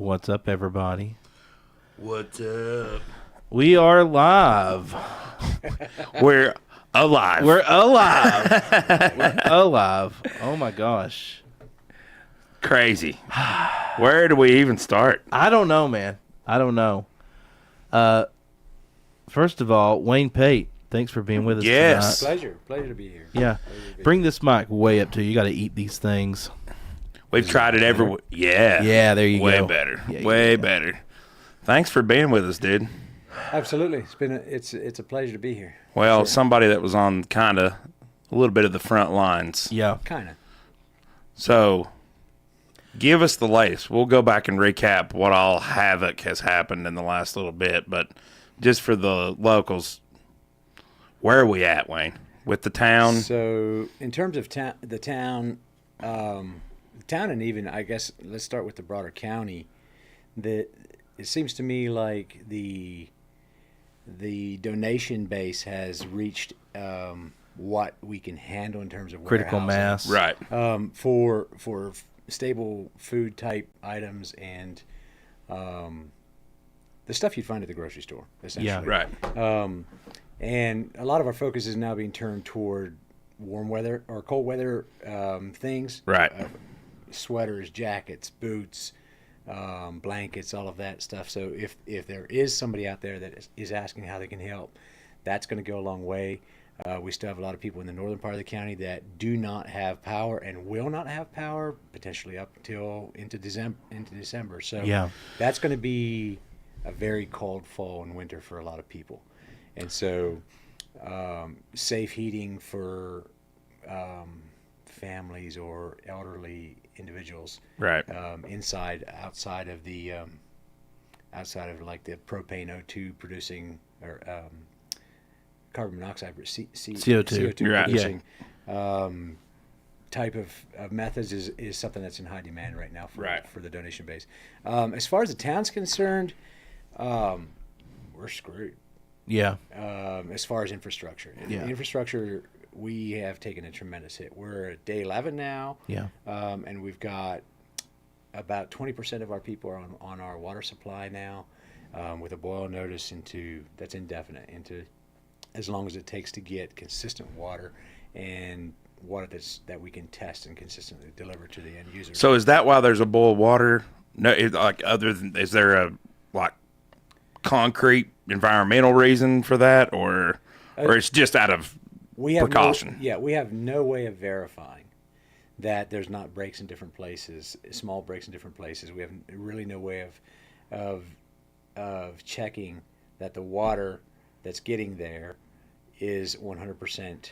What's up, everybody? What's up? We are live. We're alive. We're alive. We're alive. Oh, my gosh. Crazy. Where do we even start? I don't know, man. I don't know. First of all, Wayne Pate, thanks for being with us Yes. tonight. Pleasure to be here. Yeah. Bring this mic way up to you. You got to eat these things. We've tried it everywhere. Yeah. Yeah, there you Way go. better. Yeah, Way yeah. better. Thanks for being with us, dude. Absolutely. It's a pleasure to be here. Well, Sure. somebody that was on kind of a little bit of the front lines. Yeah. Kind of. So, give us the latest. We'll go back and recap what all havoc has happened in the last little bit, but just for the locals, where are we at, Wayne? With the town? So, in terms of the town, and even, I guess, let's start with the broader county. It seems to me like the donation base has reached what we can handle in terms of Critical warehousing. mass. Right. For stable food type items and the stuff you'd find at the grocery store, essentially. Yeah. Right. And a lot of our focus is now being turned toward warm weather or cold weather things. Right. Sweaters, jackets, boots, blankets, all of that stuff. So if there is somebody out there that is asking how they can help, that's going to go a long way. We still have a lot of people in the northern part of the county that do not have power and will not have power potentially up until into December. So Yeah. that's going to be a very cold fall and winter for a lot of people. And so safe heating for families or elderly individuals, Right. outside of like the propane O2 producing or carbon monoxide CO2. Right. producing type of methods is something that's in high demand right now for the donation base. As far as the town's concerned, we're screwed. Yeah. As far as infrastructure. Yeah. Infrastructure, we have taken a tremendous hit. We're at day 11 now, Yeah. and we've got about 20% of our people are on our water supply now, with a boil notice that's indefinite, into as long as it takes to get consistent water and water that we can test and consistently deliver to the end user. So is that why there's a boil of water? No, is there a concrete environmental reason for that, or it's just out of precaution? We have no way of verifying that there's not breaks in different places, small breaks in different places. We have really no way of checking that the water that's getting there is 100%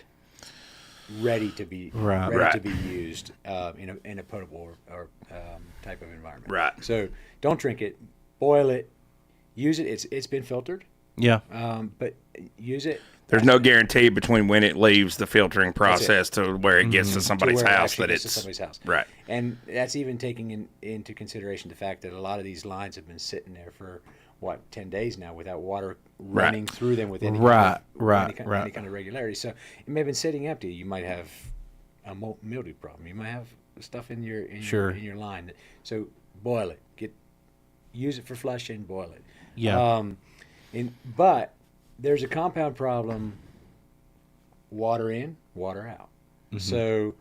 ready to be to be used in a potable or type of environment. Right. So don't drink it, boil it, use it. It's been filtered, Yeah. but use it. There's no guarantee between when it leaves the filtering process to where it gets to to somebody's where it house actually that gets it's to somebody's house. Right. And that's even taking into consideration the fact that a lot of these lines have been sitting there for 10 days now without water running through them with any kind of regularity. So it may have been sitting empty. You might have a mildew problem. You might have stuff in your line. So boil it. Use it for flushing. Boil it. Yeah. But there's a compound problem. Water in, water out. Mm-hmm. So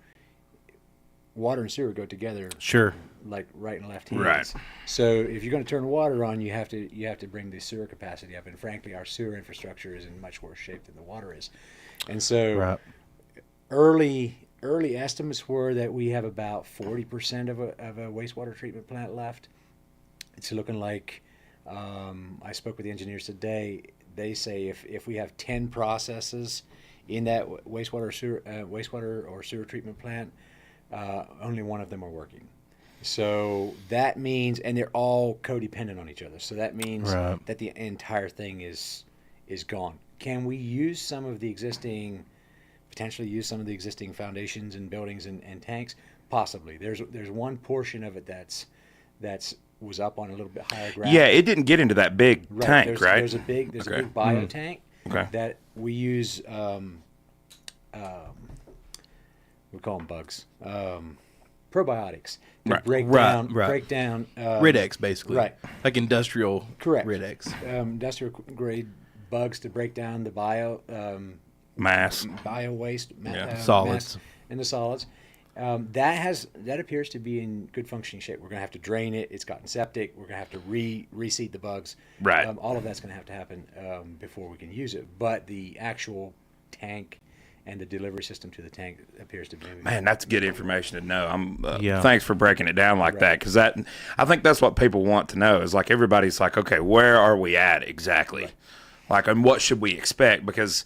water and sewer go together. Sure. Like right and left hands. Right. So if you're going to turn water on, you have to bring the sewer capacity up. And frankly, our sewer infrastructure is in much worse shape than the water is. And so early estimates were that we have about 40% of a wastewater treatment plant left. It's looking like I spoke with the engineers today. They say if we have 10 processes in that wastewater or sewer treatment plant, only one of them are working. So that means, and they're all codependent on each other. So that means that the entire thing is gone. Can we potentially use some of the existing foundations and buildings and tanks? Possibly. There's one portion of it that's was up on a little bit higher ground. Yeah, it didn't get into that big tank, right? There's a big bio tank that we use. We call them bugs. probiotics to Right. break Right. down Ridex, basically. right. Like industrial Correct. Ridex. Industrial grade bugs to break down the bio Mass. waste Solids. mass in the solids. That appears to be in good functioning shape. We're going to have to drain it. It's gotten septic. We're going to have to reseed the bugs. Right. All of that's going to have to happen before we can use it. But the actual tank and the delivery system to the tank appears to be. Man, that's good information to know. Yeah. Thanks for breaking it down like that, because I think that's what people want to know. Is like everybody's like, okay, where are we at exactly? Right. Like, and what should we expect? Because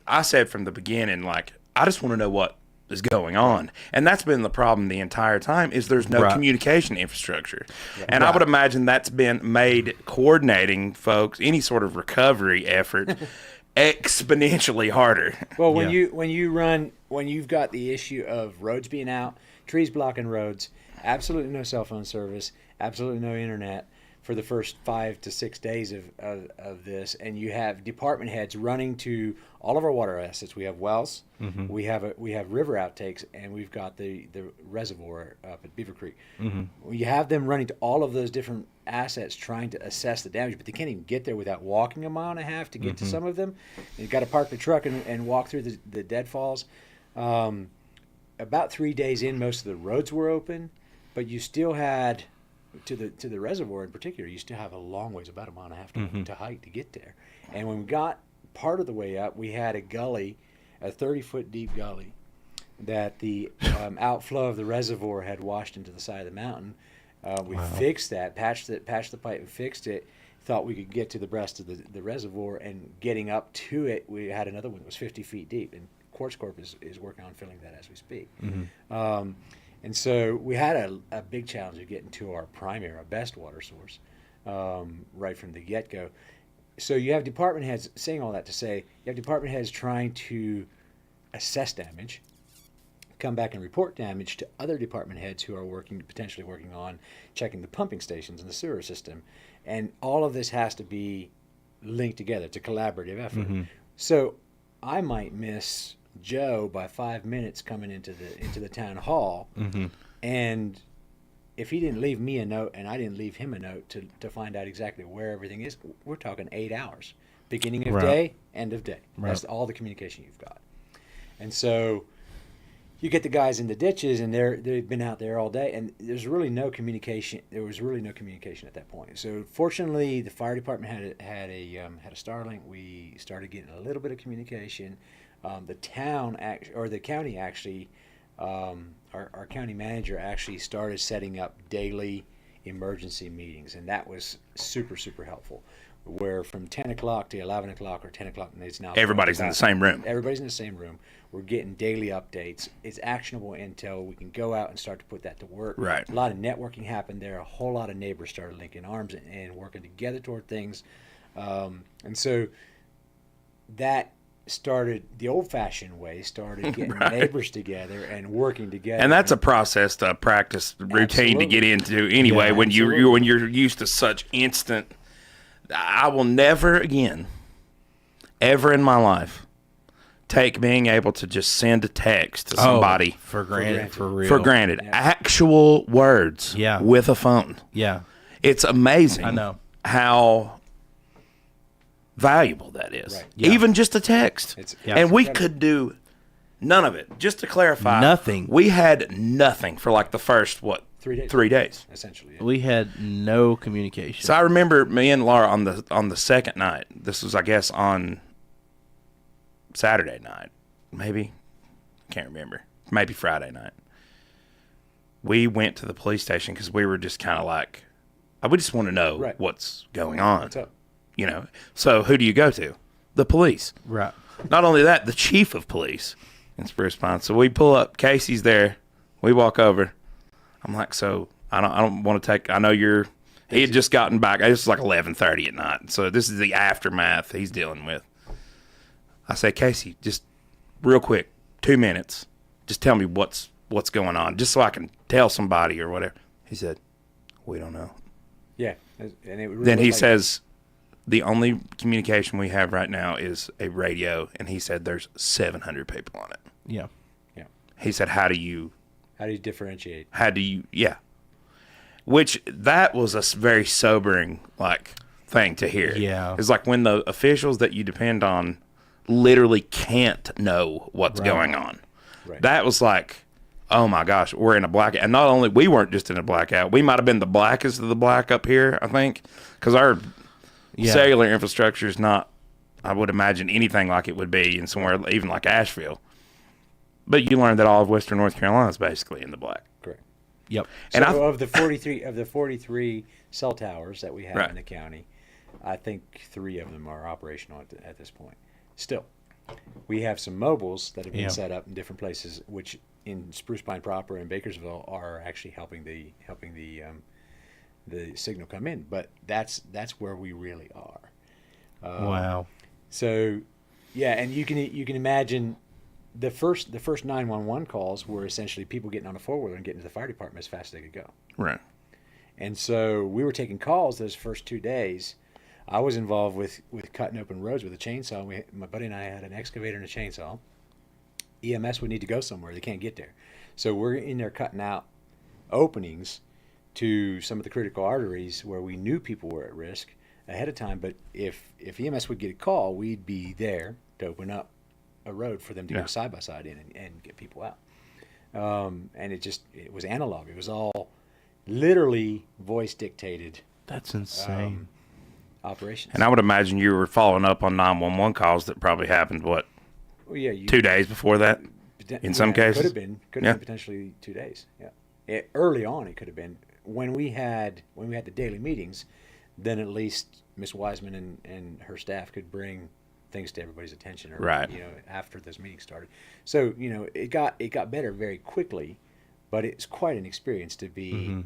I said from the beginning, like, I just want to know what is going on, and that's been the problem the entire time. Is there's no Right. communication infrastructure, and I would imagine that's been made coordinating folks any sort of recovery effort exponentially harder. Well, Yeah. when you've got the issue of roads being out, trees blocking roads, absolutely no cell phone service, absolutely no internet for the first 5 to 6 days of this, and you have department heads running to all of our water assets. We have wells, we have river outtakes, and we've got the reservoir up at Beaver Creek. You have them running to all of those different assets trying to assess the damage, but they can't even get there without walking a mile and a half to get to some of them. You've got to park the truck and walk through the deadfalls. About 3 days in, most of the roads were open, but you still had to the reservoir in particular. You still have a long ways, about a mile and a half to hike to get there. And when we got part of the way up, we had a gully, a 30-foot deep gully, that the outflow of the reservoir had washed into the side of the mountain. We fixed that, patched the pipe and fixed it. Thought we could get to the breast of the reservoir, and getting up to it, we had another one that was 50 feet deep, and Quartz Corp is working on filling that as we speak. And so we had a big challenge of getting to our primary, our best water source, right from the get-go. So you have department heads, saying all that to say, you have department heads trying to assess damage, come back and report damage to other department heads who are potentially working on checking the pumping stations in the sewer system. And all of this has to be linked together. It's a collaborative effort. So I might miss Joe by 5 minutes coming into the town hall, and if he didn't leave me a note and I didn't leave him a note to find out exactly where everything is, we're talking 8 hours, beginning of day, end of day. That's all the communication you've got. And so you get the guys in the ditches, and they've been out there all day, and there's really no communication. There was really no communication at that point. So fortunately, the fire department had a Starlink. We started getting a little bit of communication. The county actually, our county manager actually started setting up daily emergency meetings, and that was super, super helpful. Where from 10 o'clock to 11 o'clock or 10 o'clock, and it's now Everybody's in the same room. Everybody's in the same room. We're getting daily updates. It's actionable intel. We can go out and start to put that to work. Right. A lot of networking happened there. A whole lot of neighbors started linking arms and working together toward things. And so that started the old-fashioned way, started getting neighbors together and working together. And that's a process to practice routine to get into anyway. Yeah, when you're used to such instant, I will never again, ever in my life, take being able to just send a text to somebody for granted, for real. for granted. Actual words, with a phone. Yeah, it's amazing. I know how valuable that is. Right. Yeah. Even just a text. And we could do none of it. Just to clarify, nothing. We had nothing for like the first 3 days. Essentially. we had no communication. So I remember me and Laura on the second night. This was, I guess, on Saturday night, maybe. Can't remember. Maybe Friday night. We went to the police station because we were just kind of like, we just want to know what's going on. What's up? You know, so who do you go to? The police. Right. Not only that, the chief of police in Spruce Pine. So we pull up. Casey's there. We walk over. I'm like, so I don't want to take. I know you're. He had just gotten back. It was like 11:30 at night. So this is the aftermath he's dealing with. I say, Casey, just real quick, 2 minutes. Just tell me what's going on, just so I can tell somebody or whatever. He said, we don't know. Yeah. And it really Then he says, the only communication we have right now is a radio, and he said there's 700 people on it. Yeah. Yeah. He said, how do you How do you differentiate? How do you, yeah. Which, that was a very sobering, thing to hear. Yeah. It's like when the officials that you depend on literally can't know what's going on. Right. That was like, oh my gosh, we're in a blackout. And not only, we weren't just in a blackout, we might have been the blackest of the black up here, I think, because our cellular infrastructure is not, I would imagine, anything like it would be in somewhere even like Asheville. But you learned that all of Western North Carolina is basically in the black. Correct. Yep. And so of the 43 cell towers that we have in the county, I think 3 of them are operational at this point. Still, we have some mobiles that have been set up in different places, which in Spruce Pine proper and Bakersville are actually helping the signal come in. But that's where we really are. Wow. So, yeah, and you can imagine the first 911 calls were essentially people getting on a four-wheeler and getting to the fire department as fast as they could go. Right. And so we were taking calls those first 2 days. I was involved with cutting open roads with a chainsaw. My buddy and I had an excavator and a chainsaw. EMS would need to go somewhere. They can't get there. So we're in there cutting out openings to some of the critical arteries where we knew people were at risk ahead of time. But if EMS would get a call, we'd be there to open up a road for them to go side by side in and get people out. And it was analog. It was all literally voice dictated. That's insane. Operations. And I would imagine you were following up on 911 calls that probably happened, 2 days before that? In some cases? Could have been potentially 2 days. Yeah. Early on, it could have been. When we had the daily meetings, then at least Miss Wiseman and her staff could bring things to everybody's attention, after those meetings started. So it got better very quickly, but it's quite an experience to be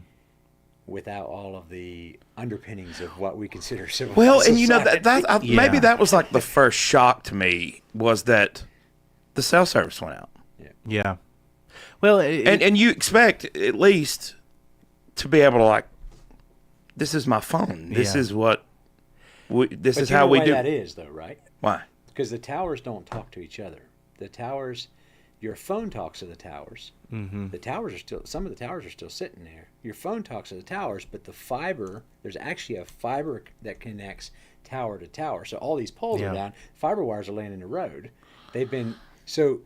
without all of the underpinnings of what we consider civilized society. And maybe that was like the first shock to me, was that the cell service went out. Yeah. Well, and you expect at least to be able to this is my phone. This is what this is how we do. That is though, right? Why? Because the towers don't talk to each other. The towers, your phone talks to the towers. Mm-hmm. The towers are still, some of the towers are still sitting there. Your phone talks to the towers, but the fiber, there's actually a fiber that connects tower to tower. So all these poles are down. Fiber wires are laying in the road. They've been, so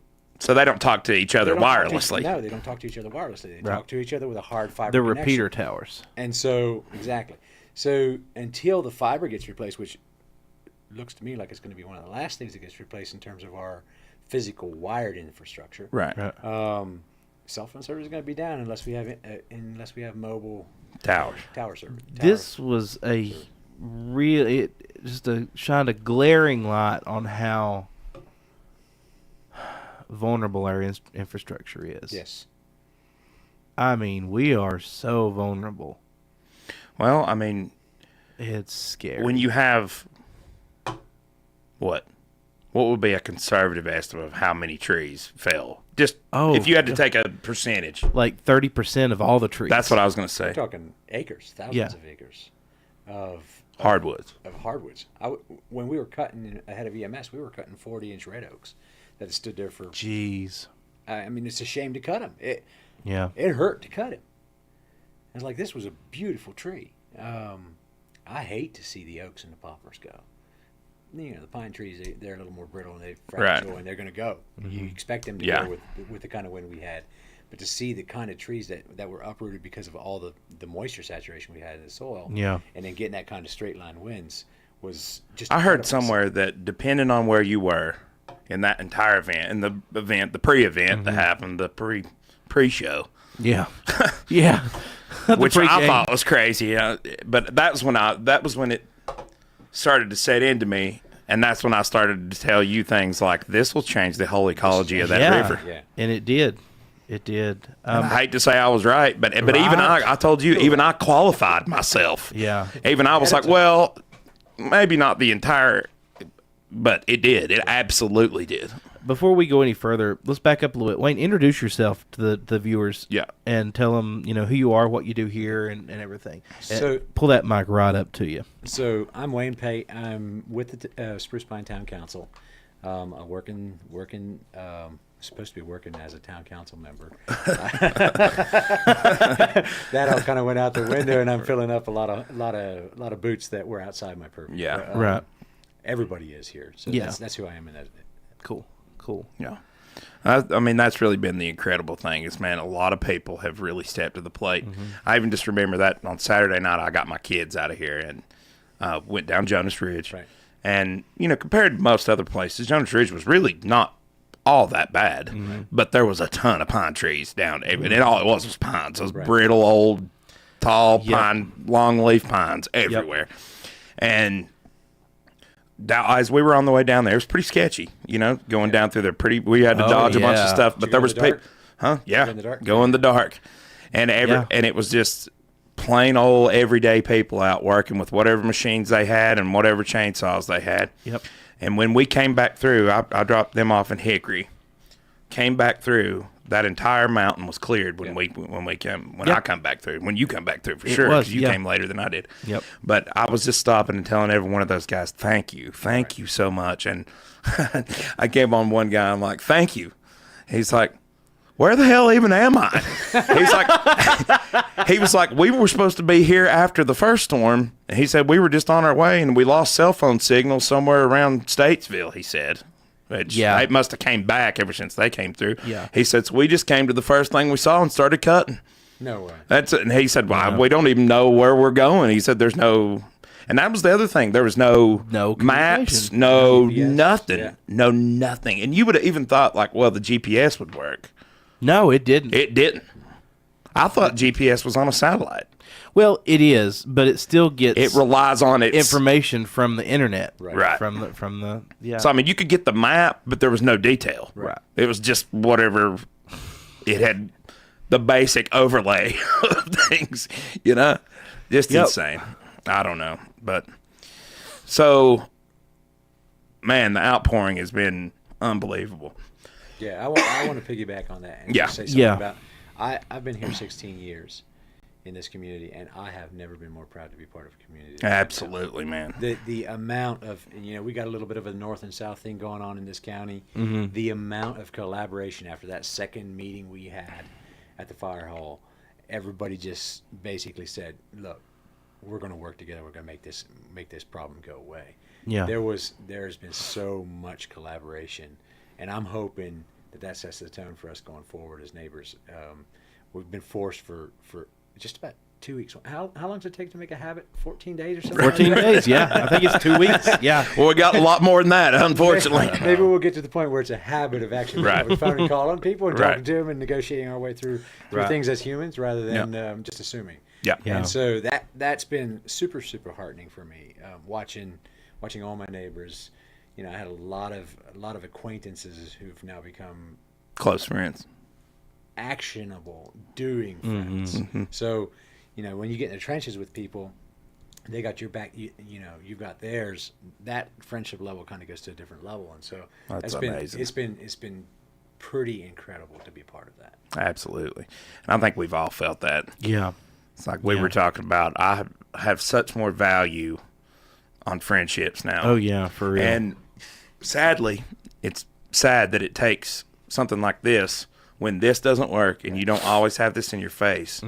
they don't talk to each other wirelessly. No, they don't talk to each other wirelessly. They talk to each other with a hard fiber They're connection. repeater towers. And so, exactly. So until the fiber gets replaced, which looks to me like it's going to be one of the last things that gets replaced in terms of our physical wired infrastructure. Right. Cell phone service is going to be down unless we have mobile tower service. This was shined a glaring light on how vulnerable our infrastructure is. Yes. I mean, we are so vulnerable. Well, I mean, it's scary. When you have what would be a conservative estimate of how many trees fell? Just if you had to take a percentage, like 30% of all the trees. That's what I was going to say. We're talking acres, thousands of acres of hardwoods. When we were cutting ahead of EMS, we were cutting 40-inch red oaks that had stood there for. Jeez. I mean, it's a shame to cut them. It hurt to cut it. It's like, this was a beautiful tree. I hate to see the oaks and the poplars go. The pine trees, they're a little more brittle and they're fragile and they're going to go. Mm-hmm. You expect them to go with the kind of wind we had. But to see the kind of trees that were uprooted because of all the moisture saturation we had in the soil, and then getting that kind of straight line winds was just. I heard somewhere that depending on where you were in that entire event, the pre-event that happened, the pre-show. Yeah. Yeah. Which I thought was crazy. But that was when it started to set into me, and that's when I started to tell you things like, this will change the whole ecology of that river. Yeah. And it did. It did. I hate to say I was right, but even I told you, even I qualified myself. Yeah. Even I was like, well, maybe not the entire, but it did. It absolutely did. Before we go any further, let's back up a little bit. Wayne, introduce yourself to the viewers. Yeah. And tell them, who you are, what you do here, and everything. So pull that mic right up to you. So I'm Wayne Pate. I'm with the Spruce Pine Town Council. I work in supposed to be working as a town council member. That all kind of went out the window, and I'm filling up a lot of boots that were outside my purview. Yeah. But, Right. Everybody is here, so Yeah. that's who I am in that. Cool. Yeah. I mean, that's really been the incredible thing is, man, a lot of people have really stepped to the plate. I even just remember that on Saturday night, I got my kids out of here and went down Jonas Ridge. Right. And, compared to most other places, Jonas Ridge was really not all that bad, but there was a ton of pine trees down there. And all it was pines. Those brittle, old, tall pine, long leaf pines everywhere. And as we were on the way down there, it was pretty sketchy, going down through there. We had to dodge a bunch of stuff, but there was people. Yeah. Go in the dark? Go in the dark. And and it was just plain old everyday people out working with whatever machines they had and whatever chainsaws they had. Yep. And when we came back through, I dropped them off in Hickory. Came back through, that entire mountain was cleared when I come back through. When you come back through, for sure, because you came later than I did. Yep. But I was just stopping and telling every one of those guys, thank you so much. And I came on one guy, I'm like, thank you. He's like, where the hell even am I? He was like, we were supposed to be here after the first storm. And he said, we were just on our way and we lost cell phone signal somewhere around Statesville, he said. It must have came back ever since they came through. Yeah. He said, so we just came to the first thing we saw and started cutting. No way. That's it. And he said, well, we don't even know where we're going. He said, there's no, and that was the other thing. There was no maps, no GPS. nothing, Yeah. no nothing. And you would have even thought like, well, the GPS would work. No, it didn't. It didn't. I thought GPS was on a satellite. Well, it is, but it still gets It relies on its information from the internet. Right. From the yeah. So I mean, you could get the map, but there was no detail. Right. It was just whatever. It had the basic overlay of things, just insane. I don't know, but so, man, the outpouring has been unbelievable. Yeah, I want to piggyback on that and Yeah. just say something Yeah. about. I've been here 16 years in this community, and I have never been more proud to be part of a community. Absolutely, man. The amount of, we got a little bit of a north and south thing going on in this county. Mm-hmm. The amount of collaboration after that second meeting we had at the fire hall, everybody just basically said, "Look, we're going to work together. We're going to make this problem go away." Yeah. There's been so much collaboration, and I'm hoping that sets the tone for us going forward as neighbors. We've been forced for just about 2 weeks. How long does it take to make a habit? 14 days or something? 14 days, yeah. I think it's 2 weeks. Yeah. Well, we got a lot more than that, unfortunately. Maybe we'll get to the point where it's a habit of actually Right. picking up the phone and calling people and Right. talking to them and negotiating our way through Right. things as humans rather than just assuming. Yeah. Yeah. And so that's been super, super heartening for me, watching all my neighbors. I had a lot of acquaintances who've now become Close friends. actionable, doing friends. So, when you get in the trenches with people, they got your back. You've got theirs. That friendship level kind of goes to a different level, and so That's been amazing. It's been pretty incredible to be part of that. Absolutely. And I think we've all felt that. Yeah. It's like we were talking about. I have such more value on friendships now. Oh, yeah, for real. And sadly, it's sad that it takes something like this, when this doesn't work and you don't always have this in your face,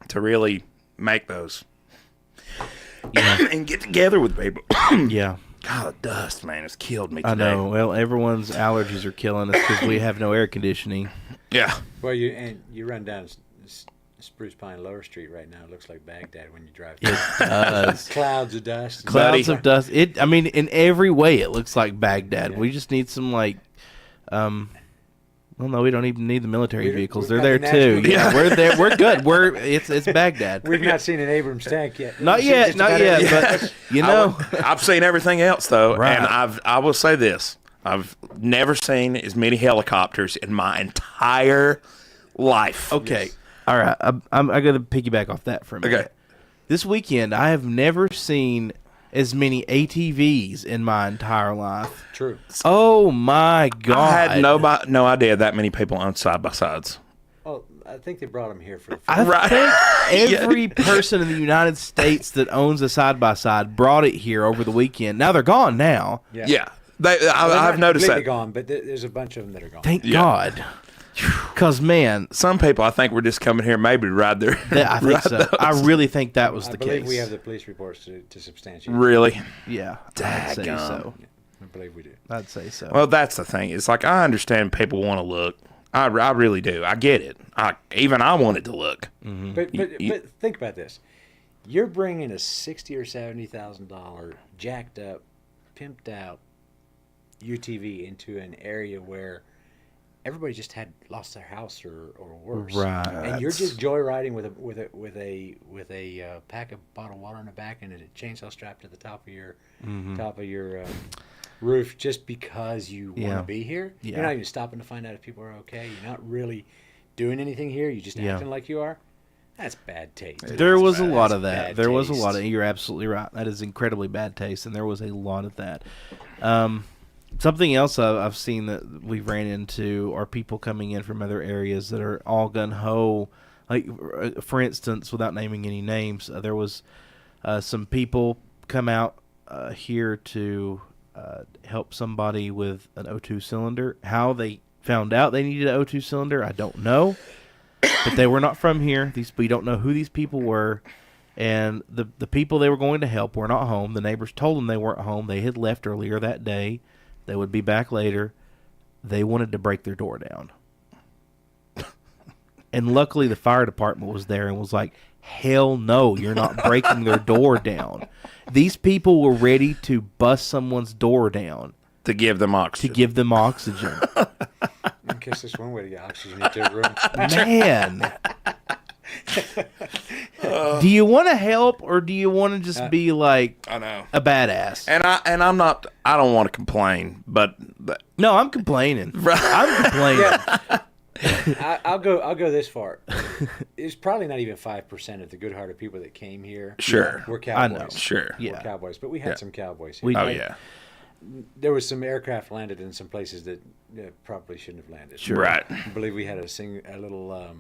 to really make those and get together with people. Yeah. God, the dust, man, has killed me today. I know. Well, everyone's allergies are killing us because we have no air conditioning. Yeah. Well, you run down Spruce Pine Lower Street right now. It looks like Baghdad when you drive. It does. Clouds of dust. Clouds of dust. I mean, in every way, it looks like Baghdad. Yeah. We just need some, well, no, we don't even need the military vehicles. They're We've there got too. the Yeah, we're there. We're good. It's Baghdad. We've not seen an Abrams tank yet. Not We've seen yet, just not about yet. everything. But I've seen everything else though, Right. and I will say this: I've never seen as many helicopters in my entire life. okay, all right. I'm going to piggyback off that for a minute. Okay. This weekend, I have never seen as many ATVs in my entire life. True. Oh my God! I had no idea that many people owned side by sides. Oh, I think they brought them here for. I Right. think every person in the United States that owns a side by side brought it here over the weekend. Now they're gone now. Yeah. I've noticed that. Gone, but there's a bunch of them that are gone. Thank God. Because, man, Some people, I think, we're just coming here maybe to ride their. I think so. those. I really think that was the I believe case. we have the police reports to substantiate. Really? Yeah, I'd say Daggone. so. I believe we do. I'd say so. Well, that's the thing. It's like I understand people want to look. I really do. I get it. I wanted to look. Mm-hmm. But think about this. You're bringing a $60,000 or $70,000 jacked up, pimped out UTV into an area where everybody just had lost their house or worse, Right. And you're just joyriding with a pack of bottled water in the back and a chainsaw strapped to the top of your roof just because you want to be here. Yeah. You're not even stopping to find out if people are okay. You're not really doing anything here. You're just acting like you are. That's bad taste. There was a lot That's of that. bad There was a taste. lot of. You're absolutely right. That is incredibly bad taste, and there was a lot of that. Something else I've seen that we've ran into are people coming in from other areas that are all gun ho. Like, for instance, without naming any names, there was some people come out here to help somebody with an O2 cylinder. How they found out they needed an O2 cylinder, I don't know. But they were not from here. We don't know who these people were. And the people they were going to help were not home. The neighbors told them they weren't home. They had left earlier that day. They would be back later. They wanted to break their door down. And luckily the fire department was there and was like, hell no, you're not breaking their door down. These people were ready to bust someone's door down. To give them oxygen. I guess that's one way to get oxygen into a room. Man. Do you want to help or do you want to just be like I know. a badass? And I'm not. I don't want to complain, but No, I'm complaining. I'm complaining. I'll go this far. It's probably not even 5% of the good-hearted people that came here. Sure. Were cowboys. I know. sure. Yeah. Were cowboys, but we had some cowboys here. We Oh did. yeah. There was some aircraft landed in some places that probably shouldn't have landed. Sure. Right. I believe we had a little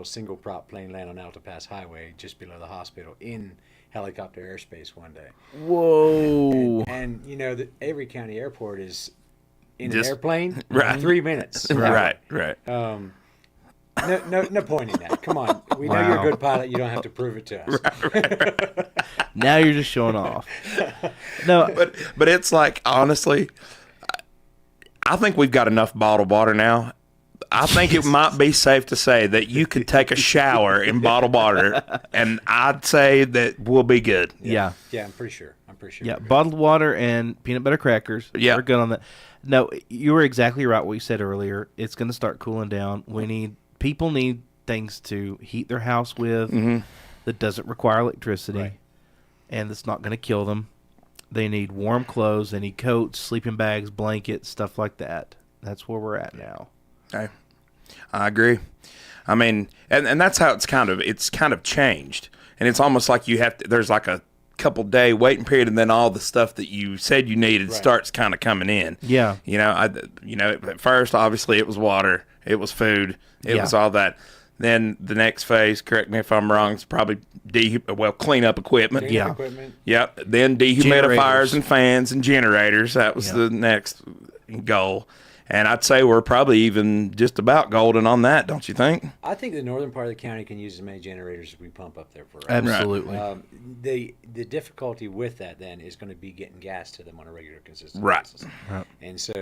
single prop plane land on Alta Pass Highway just below the hospital in helicopter airspace one day. Whoa. And you know that every county airport is in Just- an airplane right. 3 minutes. Right. No point in that. Come on. We know you're a good pilot. You don't have to prove it to us. Now you're just showing off. No, But it's like, honestly, I think we've got enough bottled water now. I think it might be safe to say that you could take a shower in bottled water, and I'd say that we'll be good. yeah. Yeah, I'm pretty sure. Yeah, bottled water and peanut butter crackers. Yeah. We're good on that. No, you were exactly right what you said earlier. It's going to start cooling down. People need things to heat their house with that doesn't require electricity, Right. and that's not going to kill them. They need warm clothes. They need coats, sleeping bags, blankets, stuff like that. That's where we're at now. Okay. I agree. I mean, and that's how it's kind of changed. And it's almost like there's like a couple day waiting period, and then all the stuff that you said you needed starts kind of coming in. Yeah. At first, obviously, it was water, it was food, it was all that. Then the next phase, correct me if I'm wrong, it's probably clean up equipment. Yeah. Equipment. Yep. Then dehumidifiers Generators. and fans and generators. That was the next goal. And I'd say we're probably even just about golden on that, don't you think? I think the northern part of the county can use as many generators as we pump up there for us. Absolutely. The difficulty with that then is going to be getting gas to them on a regular, consistent Right. basis. Right. And so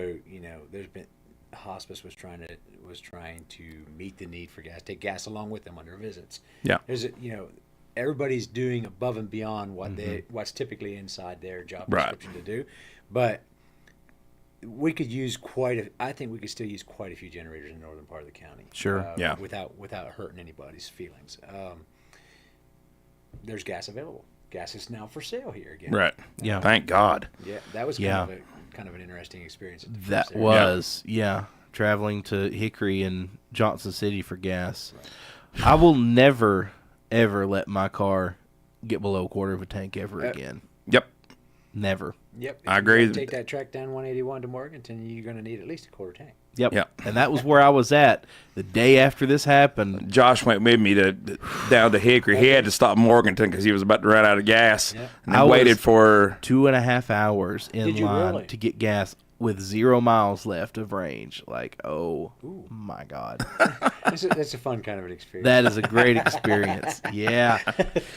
there's been hospice was trying to meet the need for gas, take gas along with them on their visits. Yeah. There's everybody's doing above and beyond what's typically inside their job Right. description to do, but we could use I think we could still use quite a few generators in the northern part of the county. Sure. Yeah. Without hurting anybody's feelings. There's gas available. Gas is now for sale here again. Right. Yeah. Thank God. Yeah, that was kind of an interesting experience. At the That first area. was, traveling to Hickory and Johnson City for gas. Right. I will never, ever let my car get below a quarter of a tank ever again. Yep. Never. Yep. I agree. Take that track down 181 to Morganton, you're going to need at least a quarter tank. Yep. And that was where I was at the day after this happened. Josh went with me down to Hickory. He had to stop in Morganton because he was about to run out of gas. Yeah. And then waited for 2.5 hours in Did you line really? to get gas with 0 miles left of range. Like, oh Ooh. my God. That's a fun kind of an experience. That is a great experience. Yeah.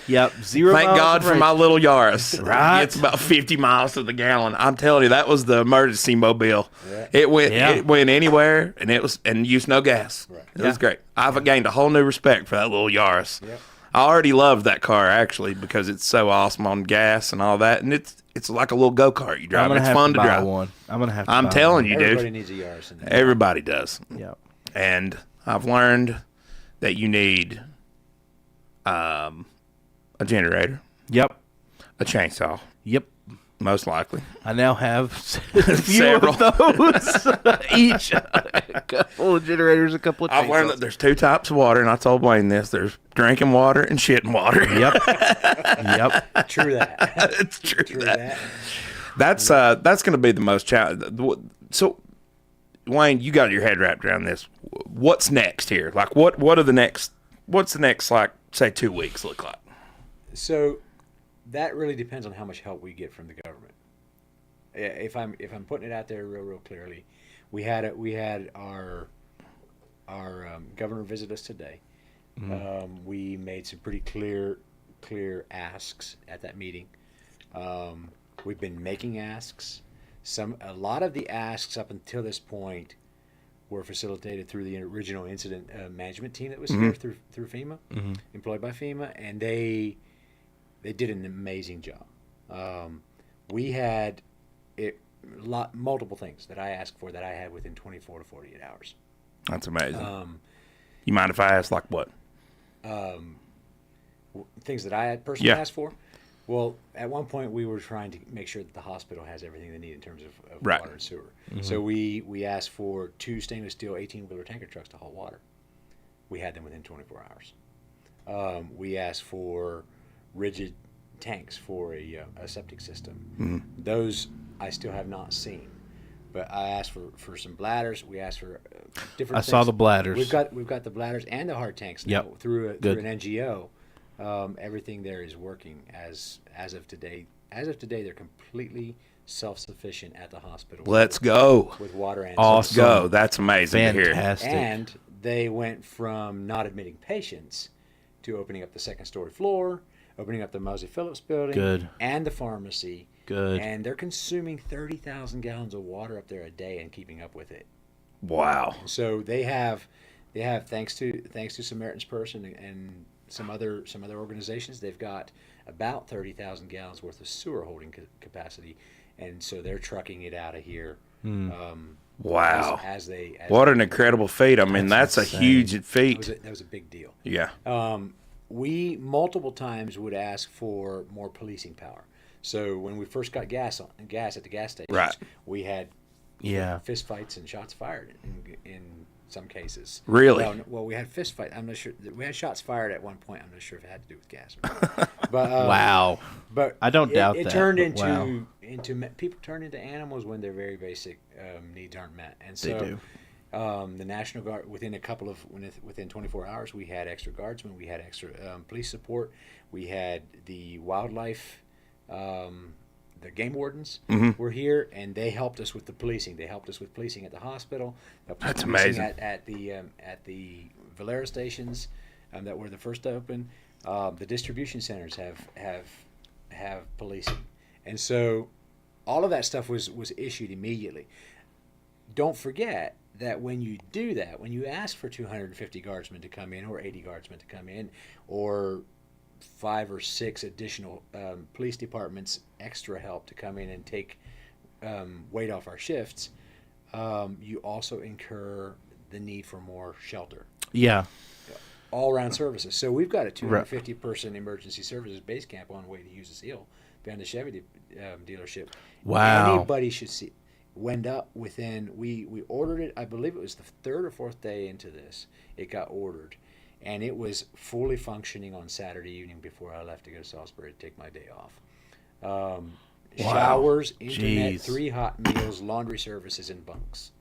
Yep. 0 Thank miles God of for range. my little Yaris. Right. It's about 50 miles to the gallon. I'm telling you, that was the emergency mobile. Yeah. It went Yeah. it went anywhere, and used no gas. Right. It was great. I've gained a whole new respect for that little Yaris. Yep. I already loved that car actually because it's so awesome on gas and all that, and it's like a little go kart you drive. I'm gonna It's have fun to to buy drive. one. I'm gonna have to. I'm buy telling one. you, Everybody dude. needs a Yaris in there. Everybody does. Yep. And I've learned that you need a generator, Yep. a chainsaw, Yep. most likely. I now have a few of those each. A couple of generators, a couple of I've learned chainsaws. that there's 2 types of water, and I told Wayne this. There's drinking water and shitting water. Yep. Yep. True that. It's true, True that. that. That's going to be the most challenge. So, Wayne, you got your head wrapped around this. What's next here? Like, what's the next, like, say 2 weeks look like? So that really depends on how much help we get from the government. If I'm putting it out there real clearly, we had our governor visit us today. We made some pretty clear asks at that meeting. We've been making asks. A lot of the asks up until this point were facilitated through the original incident management team that was here through FEMA, employed by FEMA, and they did an amazing job. We had multiple things that I asked for that I had within 24 to 48 hours. That's amazing. You mind if I ask, like, what? Things that I had personally Yeah. asked for. Well, at one point we were trying to make sure that the hospital has everything they need in terms of Right. water and sewer. So we asked for 2 stainless steel 18-wheeler tanker trucks to haul water. We had them within 24 hours. We asked for rigid tanks for a septic system. Those I still have not seen. But I asked for some bladders. We asked for different I things. saw the bladders. We've got the bladders and the hard tanks now Yep. through Good. an NGO. Everything there is working as of today. As of today, they're completely self-sufficient at the hospital. Let's go. with water and Awesome. sewer. Go. That's amazing to hear. Fantastic. And they went from not admitting patients to opening up the second-story floor, opening up the Mosey Phillips building, Good. and the pharmacy. Good. And they're consuming 30,000 gallons of water up there a day and keeping up with it. Wow. So they have thanks to Samaritan's Purse and some other organizations, they've got about 30,000 gallons worth of sewer holding capacity, and so they're trucking it out of here. Wow. As What an incredible feat. I mean, that's a insane. huge feat. that was a big deal. Yeah. We multiple times would ask for more policing power. So when we first got gas at the gas stations, Right. we had Yeah. fist fights and shots fired in some cases. Really? Well, we had fist fight. I'm not sure. We had shots fired at one point. I'm not sure if it had to do with gas or not. But Wow. But I don't doubt it that, turned but into wow. people turn into animals when their very basic needs aren't met, and They so do. the National Guard within 24 hours we had extra guardsmen, we had extra police support, we had the wildlife. The game wardens were here, and they helped us with the policing. They helped us with policing at the hospital. Helped us That's with policing amazing. at the Valera stations that were the first to open. The distribution centers have policing, and so all of that stuff was issued immediately. Don't forget that when you do that, when you ask for 250 guardsmen to come in, or 80 guardsmen to come in, or 5 or 6 additional police departments extra help to come in and take weight off our shifts, you also incur the need for more shelter, Yeah. all-around services. So we've got a 250-person emergency services base camp on the way to Hughes Hill behind the Chevy dealership. Wow. Anybody should see. Went up within, we ordered it, I believe it was the 3rd or 4th day into this, it got ordered. And it was fully functioning on Saturday evening before I left to go to Salisbury to take my day off. Showers, internet, Jeez. 3 hot meals, laundry services, and bunks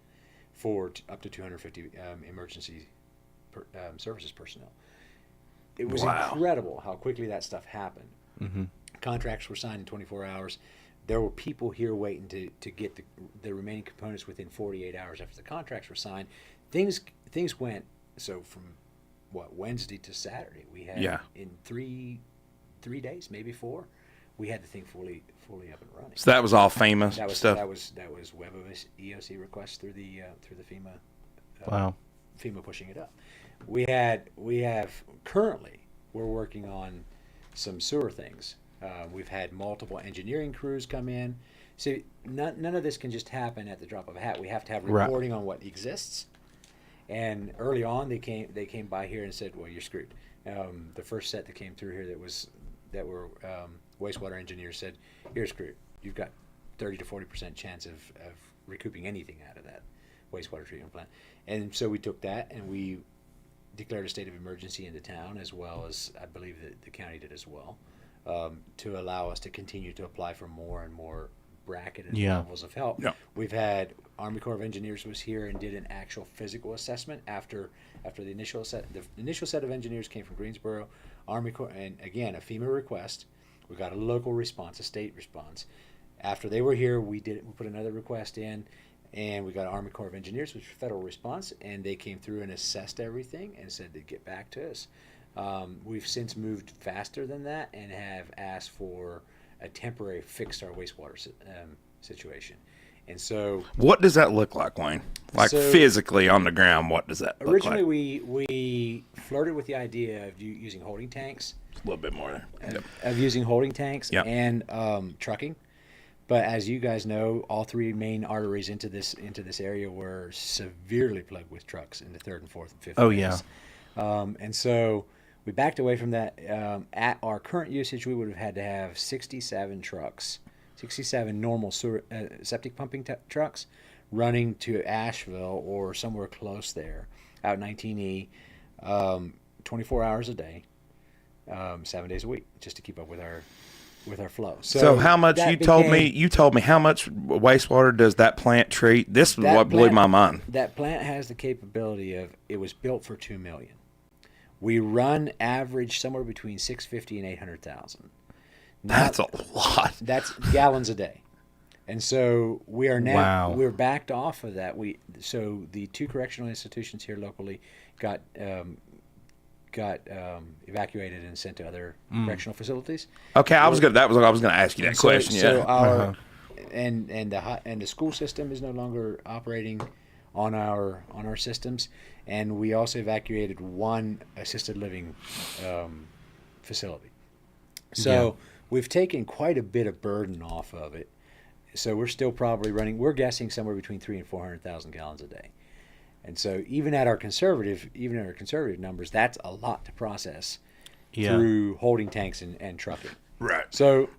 for up to 250 emergency services personnel. It was Wow. incredible how quickly that stuff happened. Contracts were signed in 24 hours. there were people here waiting to get the remaining components within 48 hours after the contracts were signed. Things went so from Wednesday to Saturday. We had in three days, maybe 4. We had the thing fully up and running. So that was all famous stuff. That was web EOC requests through the FEMA. Wow. FEMA pushing it up. We have currently we're working on some sewer things. We've had multiple engineering crews come in. So none of this can just happen at the drop of a hat. We have to have reporting on what exists. And early on, they came by here and said, "Well, you're screwed." The first set that came through here that were wastewater engineers said, "You're screwed. You've got 30 to 40% chance of recouping anything out of that wastewater treatment plant." And so we took that and we declared a state of emergency in the town, as well as I believe that the county did as well, to allow us to continue to apply for more and more bracketed levels of help. Yeah. We've had Army Corps of Engineers was here and did an actual physical assessment after the initial set. The initial set of engineers came from Greensboro, Army Corps, and again a FEMA request. We got a local response, a state response. After they were here, we put another request in, and we got Army Corps of Engineers, which was federal response, and they came through and assessed everything and said they'd get back to us. We've since moved faster than that and have asked for a temporary fix our wastewater situation. And so, what does that look like, Wayne? Like physically on the ground, what does that look like? Originally, we flirted with the idea of using holding tanks. A little bit more there. Of using holding tanks Yep. and trucking. But as you guys know, all 3 main arteries into this area were severely plugged with trucks in the 3rd and 4th and 5th. Oh, days. And so we backed away from that. At our current usage, we would have had to have 67 trucks, 67 normal septic pumping trucks running to Asheville or somewhere close there, out 19E, 24 hours a day, 7 days a week, just to keep up with our flow. So how much you told me how much wastewater does that plant treat? This is what blew my mind. That plant has the capability of, it was built for 2 million. We run average somewhere between 650 and 800,000. That's a lot. That's gallons a day. And so we are now we're backed off of that. So the 2 correctional institutions here locally got evacuated and sent to other correctional facilities. Okay, I was gonna ask you that question. So our and the school system is no longer operating on our systems, and we also evacuated 1 assisted living facility. So we've taken quite a bit of burden off of it. So we're still probably running. We're guessing somewhere between 300,000 and 400,000 gallons a day. And so even at our conservative numbers, that's a lot to process through holding tanks and trucking. Right. So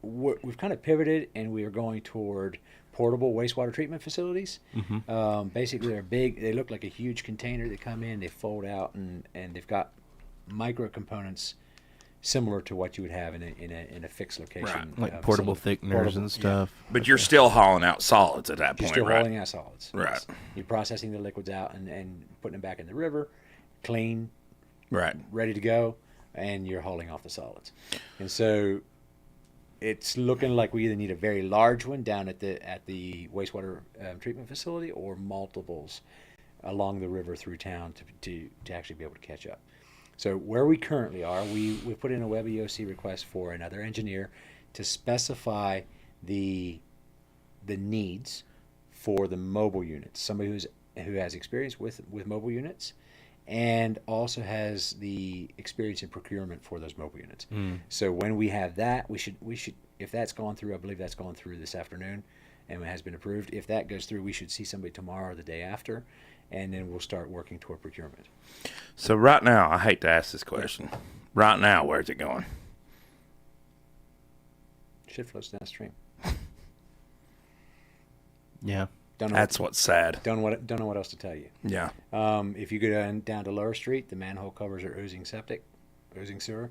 we've kind of pivoted, and we are going toward portable wastewater treatment facilities. Mm-hmm. Basically, they're big. They look like a huge container. They come in, they fold out, and they've got micro components similar to what you would have in a fixed location, right. Like portable thickeners and stuff. Yeah. But you're still hauling out solids at that point, You're still right? hauling out solids. Right. Yes. You're processing the liquids out and putting them back in the river, clean, right, ready to go, and you're hauling off the solids. And so it's looking like we either need a very large one down at the wastewater treatment facility, or multiples along the river through town to actually be able to catch up. So where we currently are, we put in a web EOC request for another engineer to specify the needs for the mobile units. Somebody who has experience with mobile units, and also has the experience in procurement for those mobile units. So when we have that, we should if that's gone through, I believe that's gone through this afternoon, and it has been approved. If that goes through, we should see somebody tomorrow or the day after, and then we'll start working toward procurement. So right now, I hate to ask this question. Right now, where's it going? Shit flows downstream. Yeah. That's what's sad. Don't know what else to tell you. Yeah. If you go down to Lower Street, the manhole covers are oozing sewer.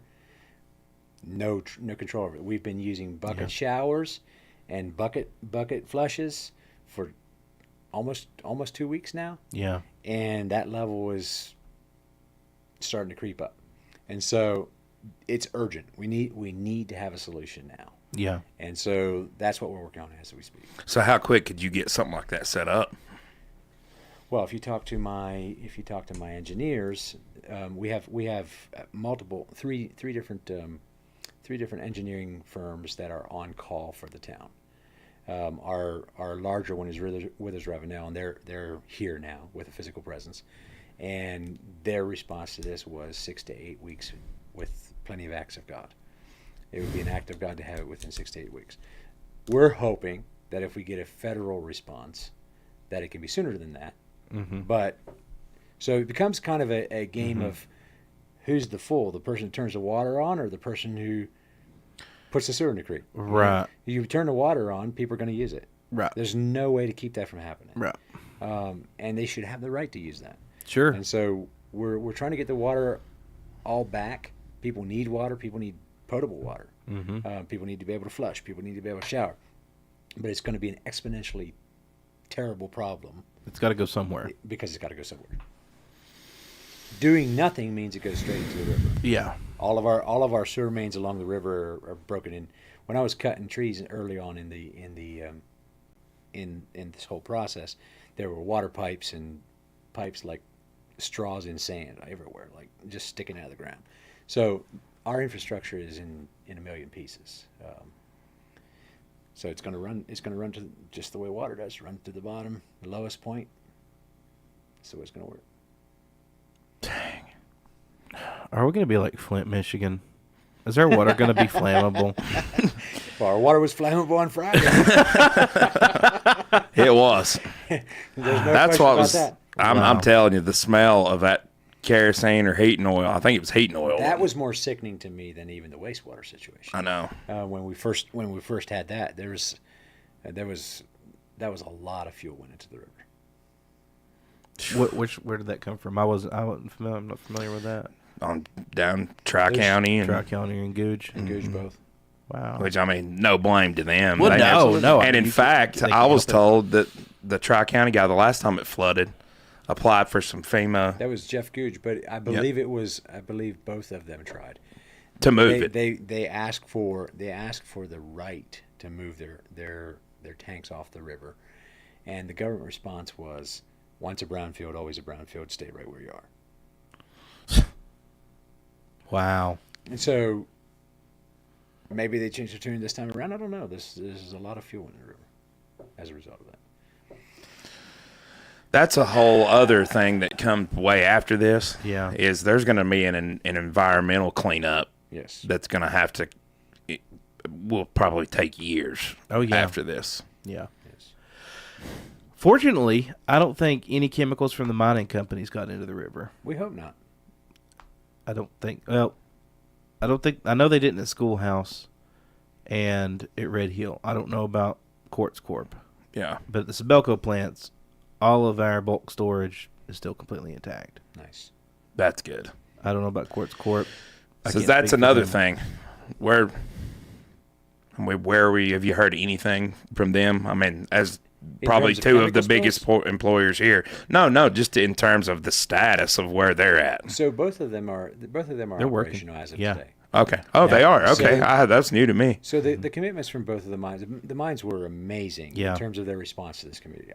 No control over it. We've been using bucket showers and bucket flushes for almost 2 weeks now. Yeah. And that level is starting to creep up. And so it's urgent. We need to have a solution now. Yeah. And so that's what we're working on as we speak. So how quick could you get something like that set up? Well, if you talk to my engineers, we have three different engineering firms that are on call for the town. Our larger one is Withers Ravenel, and they're here now with a physical presence, and their response to this was 6 to 8 weeks with plenty of acts of God. It would be an act of God to have it within 6 to 8 weeks. We're hoping that if we get a federal response, that it can be sooner than that. Mm-hmm. But so it becomes kind of a game of who's the fool, the person who turns the water on or the person who puts the sewer in the creek. Right. You turn the water on, people are going to use it. Right. There's no way to keep that from happening. Right. And they should have the right to use that. Sure. And so we're trying to get the water all back. People need water. People need potable water. Mm-hmm. People need to be able to flush. People need to be able to shower. But it's going to be an exponentially terrible problem. It's got to go somewhere. Because it's got to go somewhere. Doing nothing means it goes straight into the river. Yeah. All of our sewer mains along the river are broken in. When I was cutting trees early on in this whole process, there were water pipes and pipes like straws in sand everywhere, like just sticking out of the ground. So our infrastructure is in a million pieces. So it's going to run. It's going to run to just the way water does. Run to the bottom, the lowest point. So it's going to work. Dang. Are we going to be like Flint, Michigan? Is our water going to be flammable? Well, our water was flammable on Friday. It was. There's no That's question what about was. that. I'm telling you, the smell of that kerosene or heating oil. I think it was heating oil. That was more sickening to me than even the wastewater situation. I know. When we first had that, that was a lot of fuel went into the river. Where did that come from? I wasn't familiar. I'm not familiar with that. On down Tri-County and Tri-County and Googe. And Googe both. Wow. Which, I mean, no blame to them. Well, no. And in fact, I was told that the Tri-County guy, the last time it flooded, applied for some FEMA. That was Jeff Googe, but I believe I believe both of them tried to move it. They asked for the right to move their tanks off the river, and the government response was, once a brownfield, always a brownfield. Stay right where you are. Wow. And so maybe they changed their tune this time around. I don't know. This is a lot of fuel in the river as a result of that. That's a whole other thing that comes way after this. Yeah. Is there's going to be an environmental cleanup. Yes. That's going to have to. It will probably take years. Oh, yeah. After this. Yeah. Yes. Fortunately, I don't think any chemicals from the mining companies got into the river. We hope not. I don't think. Well, I know they didn't at Schoolhouse and at Red Hill. I don't know about Quartz Corp. Yeah. But at the Sibelco plants, all of our bulk storage is still completely intact. Nice. That's good. I don't know about Quartz Corp. So that's another thing. Where are we? Have you heard anything from them? I mean, as probably two of the biggest employers here. No, just in terms of the status of where they're at. So both of them are They're operational working. as of Yeah. today. Okay. Oh, they are. Okay. So- That's new to me. So the commitments from both of the mines were amazing Yeah. in terms of their response to this community.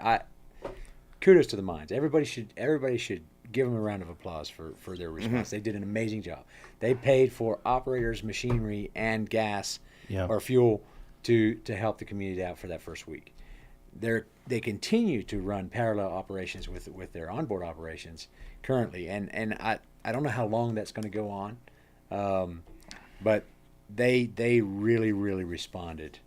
Kudos to the mines. Everybody should give them a round of applause for their response. They did an amazing job. They paid for operators, machinery, and gas or fuel to help the community out for that first week. They continue to run parallel operations with their onboard operations currently, and I don't know how long that's going to go on, but they really responded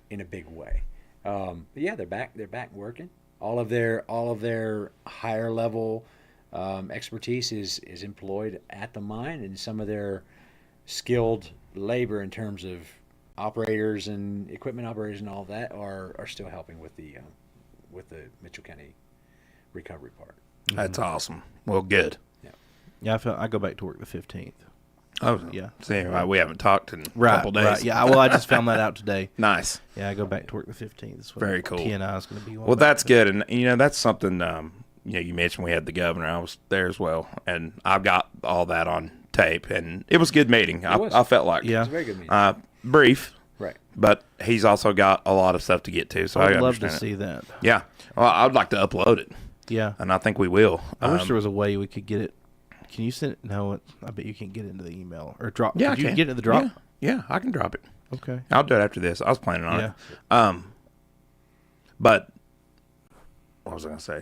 in a big way. Yeah, they're back working. All of their higher level expertise is employed at the mine, and some of their skilled labor in terms of operators and equipment operators and all of that are still helping with the Mitchell County recovery part. That's awesome. Well, good. Yeah, I go back to work the 15th. Oh, Yeah. See, we haven't talked in a couple days. Right. Yeah. Well, I just found that out today. Nice. Yeah, I go back to work the 15th. That's what Very cool. TNI is going to be. Well, that's good. And, that's something, you mentioned we had the governor. I was there as well. And I've got all that on tape. And it was a good meeting. I felt like. It Yeah. was a very good meeting. Brief. Right. But he's also got a lot of stuff to get to, so I'd I love to understand it. see that. Yeah. Well, I'd like to upload it, Yeah. and I think we will. I wish there was a way we could get it. Can you send it? No, I bet you can't get it into the email or drop. Yeah, Could I you can. get it in the drop? Yeah, I can drop it. Okay. I'll do it after this. I was planning on Yeah. it. But what was I going to say?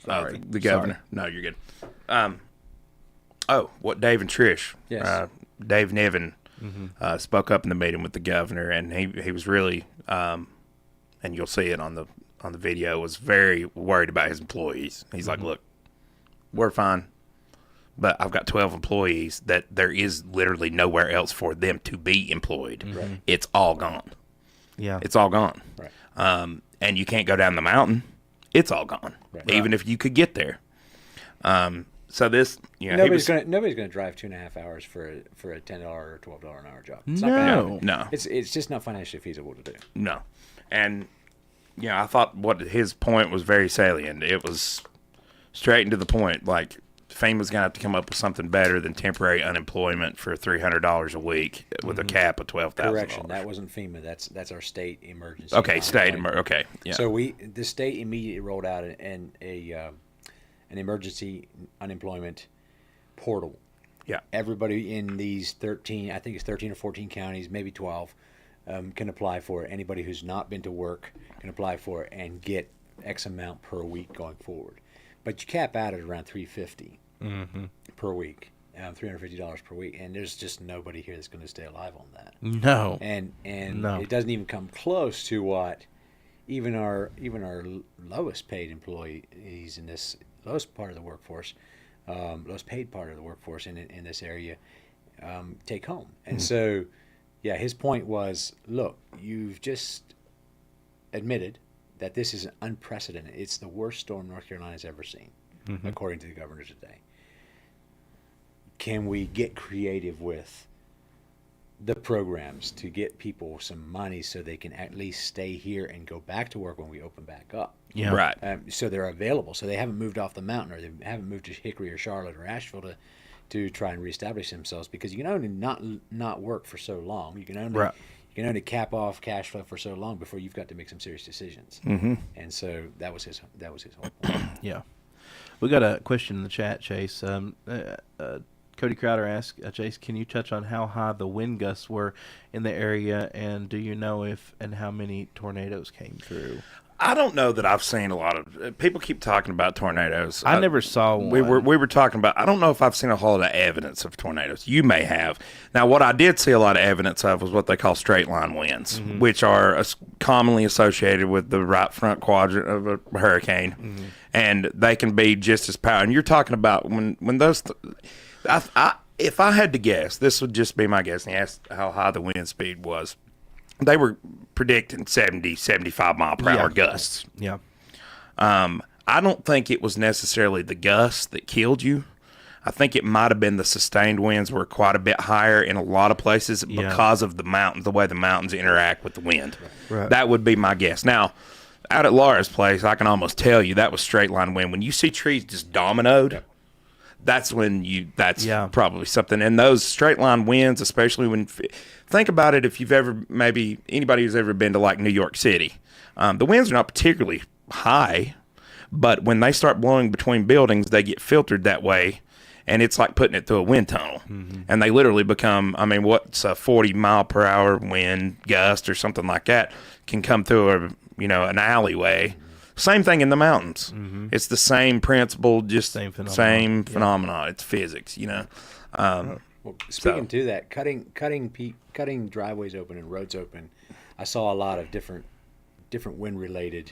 Sorry. The governor. No, you're good. What Dave and Trish. Yes. Dave Niven spoke up in the meeting with the governor, and he was really, and you'll see it on the video, was very worried about his employees. He's like, look, we're fine, but I've got 12 employees that there is literally nowhere else for them to be employed. Right. It's all gone. Yeah. It's all gone. Right. And you can't go down the mountain. It's all gone. Right. Even if you could get there. So this, nobody's gonna drive 2.5 hours for a $10 or $12 an hour job. It's not gonna happen. No. It's just not financially feasible to do. No. And I thought what his point was very salient. It was straight and to the point. Like, FEMA's going to have to come up with something better than temporary unemployment for $300 a week with a cap of $12,000. Correction, that wasn't FEMA. That's our state emergency. Okay, unemployment. okay, yeah. So the state immediately rolled out an emergency unemployment portal. Yeah. Everybody in these 13, I think it's 13 or 14 counties, maybe 12, can apply for it. Anybody who's not been to work can apply for it and get X amount per week going forward. But you cap out at around $350 per week, $350 per week, and there's just nobody here that's going to stay alive on that. No. And No. it doesn't even come close to what even our lowest paid employees in this lowest part of the workforce, lowest paid part of the workforce in this area, take home. And so, yeah, his point was, look, you've just admitted that this is unprecedented. It's the worst storm North Carolina's ever seen, according to the governor today. Can we get creative with the programs to get people some money so they can at least stay here and go back to work when we open back up? Yeah. Right. So they're available. So they haven't moved off the mountain, or they haven't moved to Hickory or Charlotte or Asheville to try and reestablish themselves, because you can only not work for so long. You can only cap off cash flow for so long before you've got to make some serious decisions. And so that was his whole point. Yeah. We got a question in the chat, Chase. Cody Crowder asked, Chase, can you touch on how high the wind gusts were in the area, and do you know if and how many tornadoes came through? I don't know that I've seen a lot of people keep talking about tornadoes. I never saw one. We were talking about. I don't know if I've seen a whole lot of evidence of tornadoes. You may have. Now, what I did see a lot of evidence of was what they call straight line winds, which are commonly associated with the right front quadrant of a hurricane, and they can be just as powerful. And you're talking about when those. If I had to guess, this would just be my guess, and he asked how high the wind speed was. They were predicting 70, 75 mile per hour gusts. Yeah. I don't think it was necessarily the gusts that killed you. I think it might have been the sustained winds were quite a bit higher in a lot of places because of the mountains, the way the mountains interact with the wind. Right. That would be my guess. Now, out at Laura's place, I can almost tell you that was straight line wind. When you see trees just dominoed, that's when that's probably something. And those straight line winds, especially when, think about it, if you've ever, maybe anybody who's ever been to like New York City, the winds are not particularly high, but when they start blowing between buildings, they get filtered that way. And it's like putting it through a wind tunnel. And they literally become, what's a 40 mile per hour wind gust or something like that can come through an alleyway. Same thing in the mountains. It's the same principle, just same phenomenon. It's physics, Well, speaking to that, cutting driveways open and roads open, I saw a lot of different wind related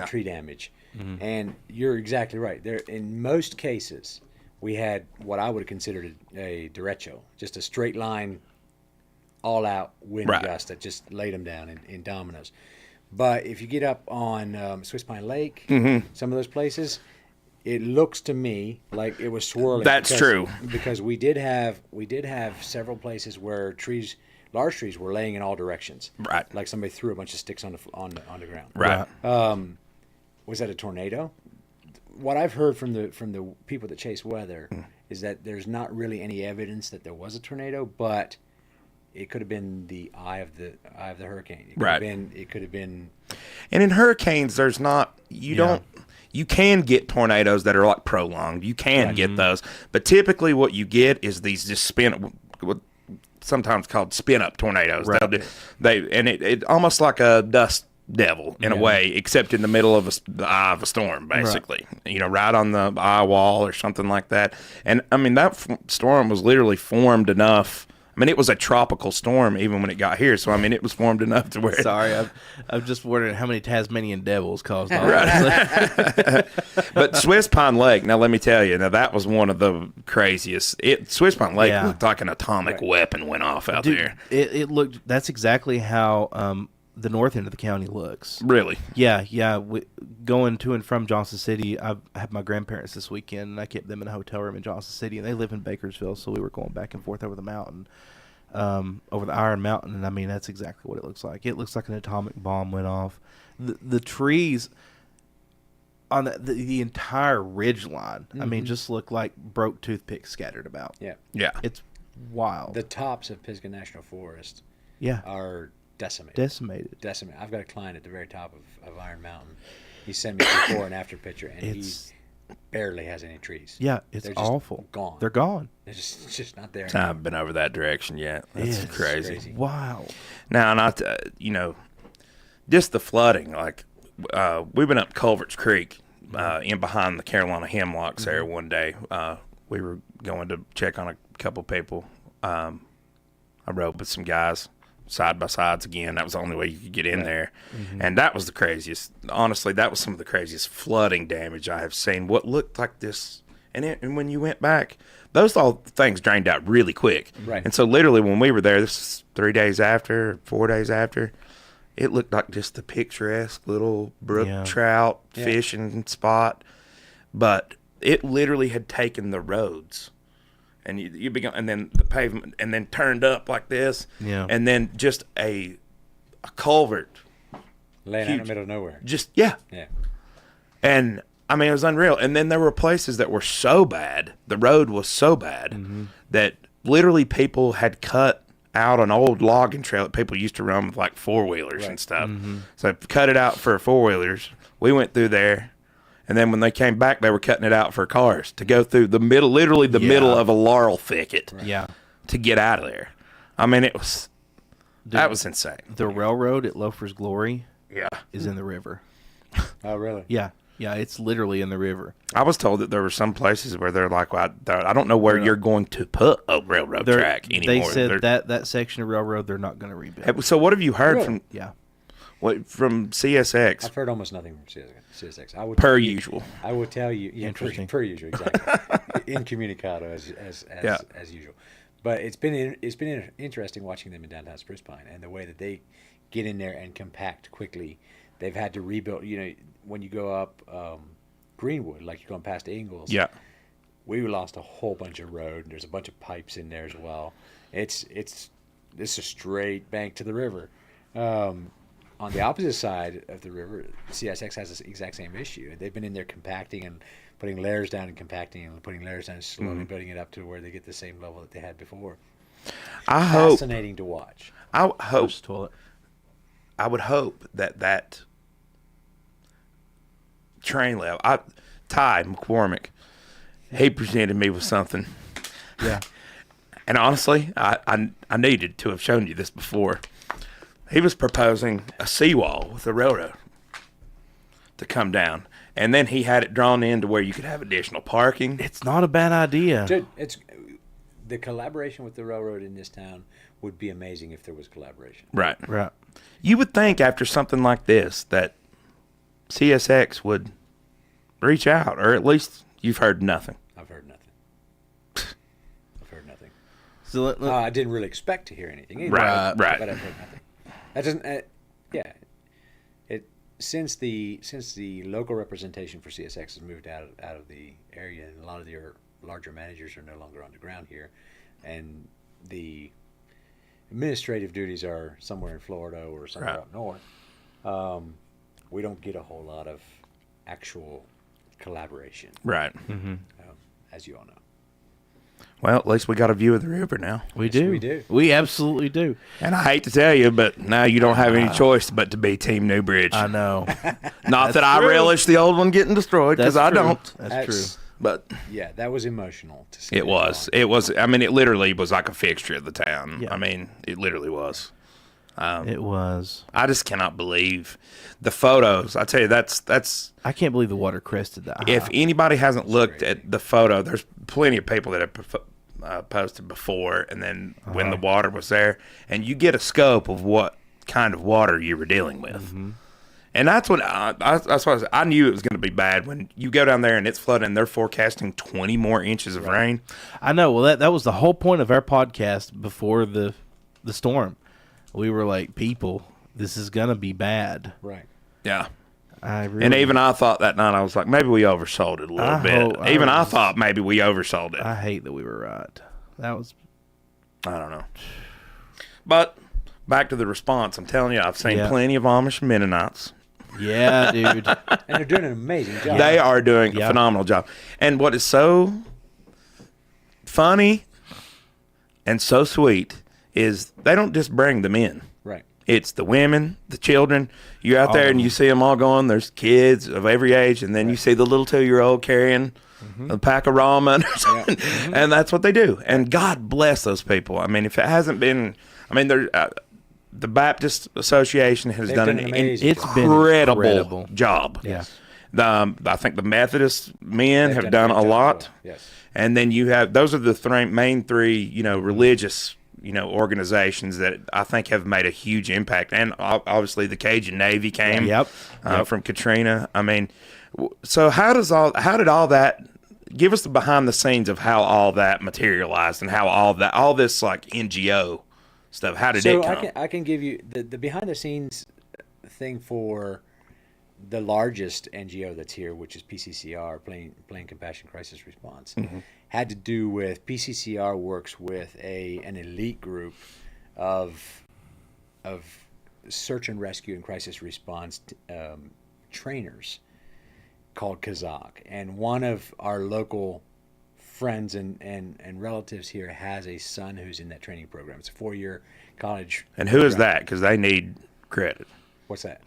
tree damage, and you're exactly right. There, in most cases, we had what I would have considered a derecho, just a straight line, all out wind gust that just laid them down in dominoes. But if you get up on Swiss Pine Lake, some of those places, it looks to me like it was swirling. That's true, because we did have several places where large trees were laying in all directions. Right, like somebody threw a bunch of sticks on the ground. Right. Was that a tornado? What I've heard from the people that chase weather is that there's not really any evidence that there was a tornado, but it could have been the eye of the hurricane. Right. It could have been. And in hurricanes, there's not you can get tornadoes that are like prolonged. You can get those, but typically what you get is these just sometimes called spin up tornadoes. Right. It almost like a dust devil in a way, except in the middle of the eye of a storm, basically. Right. Right on the eye wall or something like that. And I mean that storm was literally formed enough. I mean, it was a tropical storm even when it got here. So, I mean, it was formed enough to where... Sorry, I'm just wondering how many Tasmanian devils caused all that. But Swiss Pine Lake, now let me tell you, that was one of the craziest. Swiss Pine Lake looked like an atomic weapon went off out there. It looked... That's exactly how the north end of the county looks. Really? Yeah. Going to and from Johnson City, I had my grandparents this weekend, and I kept them in a hotel room in Johnson City, and they live in Bakersville, so we were going back and forth over the mountain. Over the Iron Mountain, and I mean that's exactly what it looks like. It looks like an atomic bomb went off. The trees on the entire ridge line, I mean, just look like broke toothpicks scattered about. Yeah. It's wild. The tops of Pisgah National Forest are decimated. I've got a client at the very top of Iron Mountain. He sent me a before and after picture, and he barely has any trees. Yeah, it's awful. Gone. They're gone. It's just not there. I haven't been over that direction yet. That's crazy. Wow. Now, not just the flooding. Like we've been up Culver's Creek, in behind the Carolina Hemlocks there one day. We were going to check on a couple people. I rode with some guys side by sides again. That was the only way you could get in there. And that was the craziest. Honestly, that was some of the craziest flooding damage I have seen. What looked like this. And when you went back, those all things drained out really quick. Right. And so literally when we were there, this was 3 days after, 4 days after, it looked like just the picturesque little brook trout fishing spot. But it literally had taken the roads. And you began, and then the pavement, and then turned up like this, and then just a culvert, laying out in the middle of nowhere. And I mean it was unreal. And then there were places that were so bad, the road was so bad that literally people had cut out an old logging trail that people used to run with like 4-wheelers and stuff. So cut it out for 4-wheelers. We went through there. And then when they came back, they were cutting it out for cars to go through the middle, literally the middle of a laurel thicket to get out of there. I mean, that was insane. The railroad at Loafer's Glory is in the river. Oh, really? Yeah, it's literally in the river. I was told that there were some places where they're like, well, I don't know where you're going to put a railroad track anymore. They said that section of railroad they're not going to rebuild. So what have you heard from from CSX? I've heard almost nothing from CSX. Per usual. I will tell you. Yeah, per usual, exactly. Incommunicado as usual. But it's been interesting watching them in downtown Spruce Pine and the way that they get in there and compact quickly. They've had to rebuild. When you go up Greenwood, like you're going past Ingalls. Yeah. We lost a whole bunch of road, and there's a bunch of pipes in there as well. It's a straight bank to the river. On the opposite side of the river, CSX has this exact same issue. They've been in there compacting and putting layers down and compacting and putting layers down and slowly building it up to where they get the same level that they had before. Fascinating to watch. I would hope that train level. Ty McCormick, he presented me with something. Yeah. And honestly, I needed to have shown you this before. He was proposing a seawall with the railroad to come down. And then he had it drawn in to where you could have additional parking. It's not a bad idea. Dude, the collaboration with the railroad in this town would be amazing if there was collaboration. Right. You would think after something like this that CSX would reach out, or at least you've heard nothing. I've heard nothing. So I didn't really expect to hear anything either. Right. But I've heard nothing. That doesn't. Since the local representation for CSX has moved out of the area, and a lot of your larger managers are no longer on the ground here, and the administrative duties are somewhere in Florida or somewhere up north. We don't get a whole lot of actual collaboration. Right. As you all know. Well, at least we got a view of the river now. We do. we do. We absolutely do. And I hate to tell you, but now you don't have any choice but to be Team Newbridge. I know. Not that I true. relish the old one getting destroyed, because I true. don't. That's true. But Yeah, that was emotional to see. it was. It was. I mean, it literally was like a fixture of the town. Yeah. I mean, it literally was. It was. I just cannot believe the photos. I tell you, that's. I can't believe the water crested that high. If anybody hasn't looked at the photo, there's plenty of people that have posted before, and then when the water was there, and you get a scope of what kind of water you were dealing with. Mm-hmm. And that's what I knew it was going to be bad when you go down there and it's flooding. And they're forecasting 20 more inches of rain. I know. Well, that was the whole point of our podcast before the storm. We were like, people, this is gonna be bad. Right. Yeah. And even I thought that night, I was like, maybe we oversold it a little bit. I thought maybe we oversold it. I hate that we were right. That was. I don't know. But back to the response. I'm telling you, I've seen Yeah. plenty of Amish Mennonites. Yeah, dude. And they're doing an amazing job. They are doing a Yeah. phenomenal job. And what is so funny and so sweet is they don't just bring them in. Right. It's the women, the children. You're out there and you see them all going. There's kids of every age, and then you see the little 2-year-old carrying a pack of ramen or something, and that's what they do. And God bless those people. I mean, if it hasn't been, I mean, the Baptist Association has done an amazing It's job. been incredible job. Yeah. I think the Methodist men They've have done done a a great job lot. as well. Yes. And then you have, those are the main three, religious, organizations that I think have made a huge impact. And obviously the Cajun Navy came Yep. from Katrina. I mean, so how did all that, give us the behind the scenes of how all that materialized and how all this like NGO stuff, how did it come? I can give you the behind the scenes thing for the largest NGO that's here, which is PCCR, Plain Compassion Crisis Response, had to do with PCCR works with an elite group of search and rescue and crisis response trainers called Kazakh, and one of our local friends and relatives here has a son who's in that training program. It's a 4-year college. And who is program. that? Because they need credit. What's that?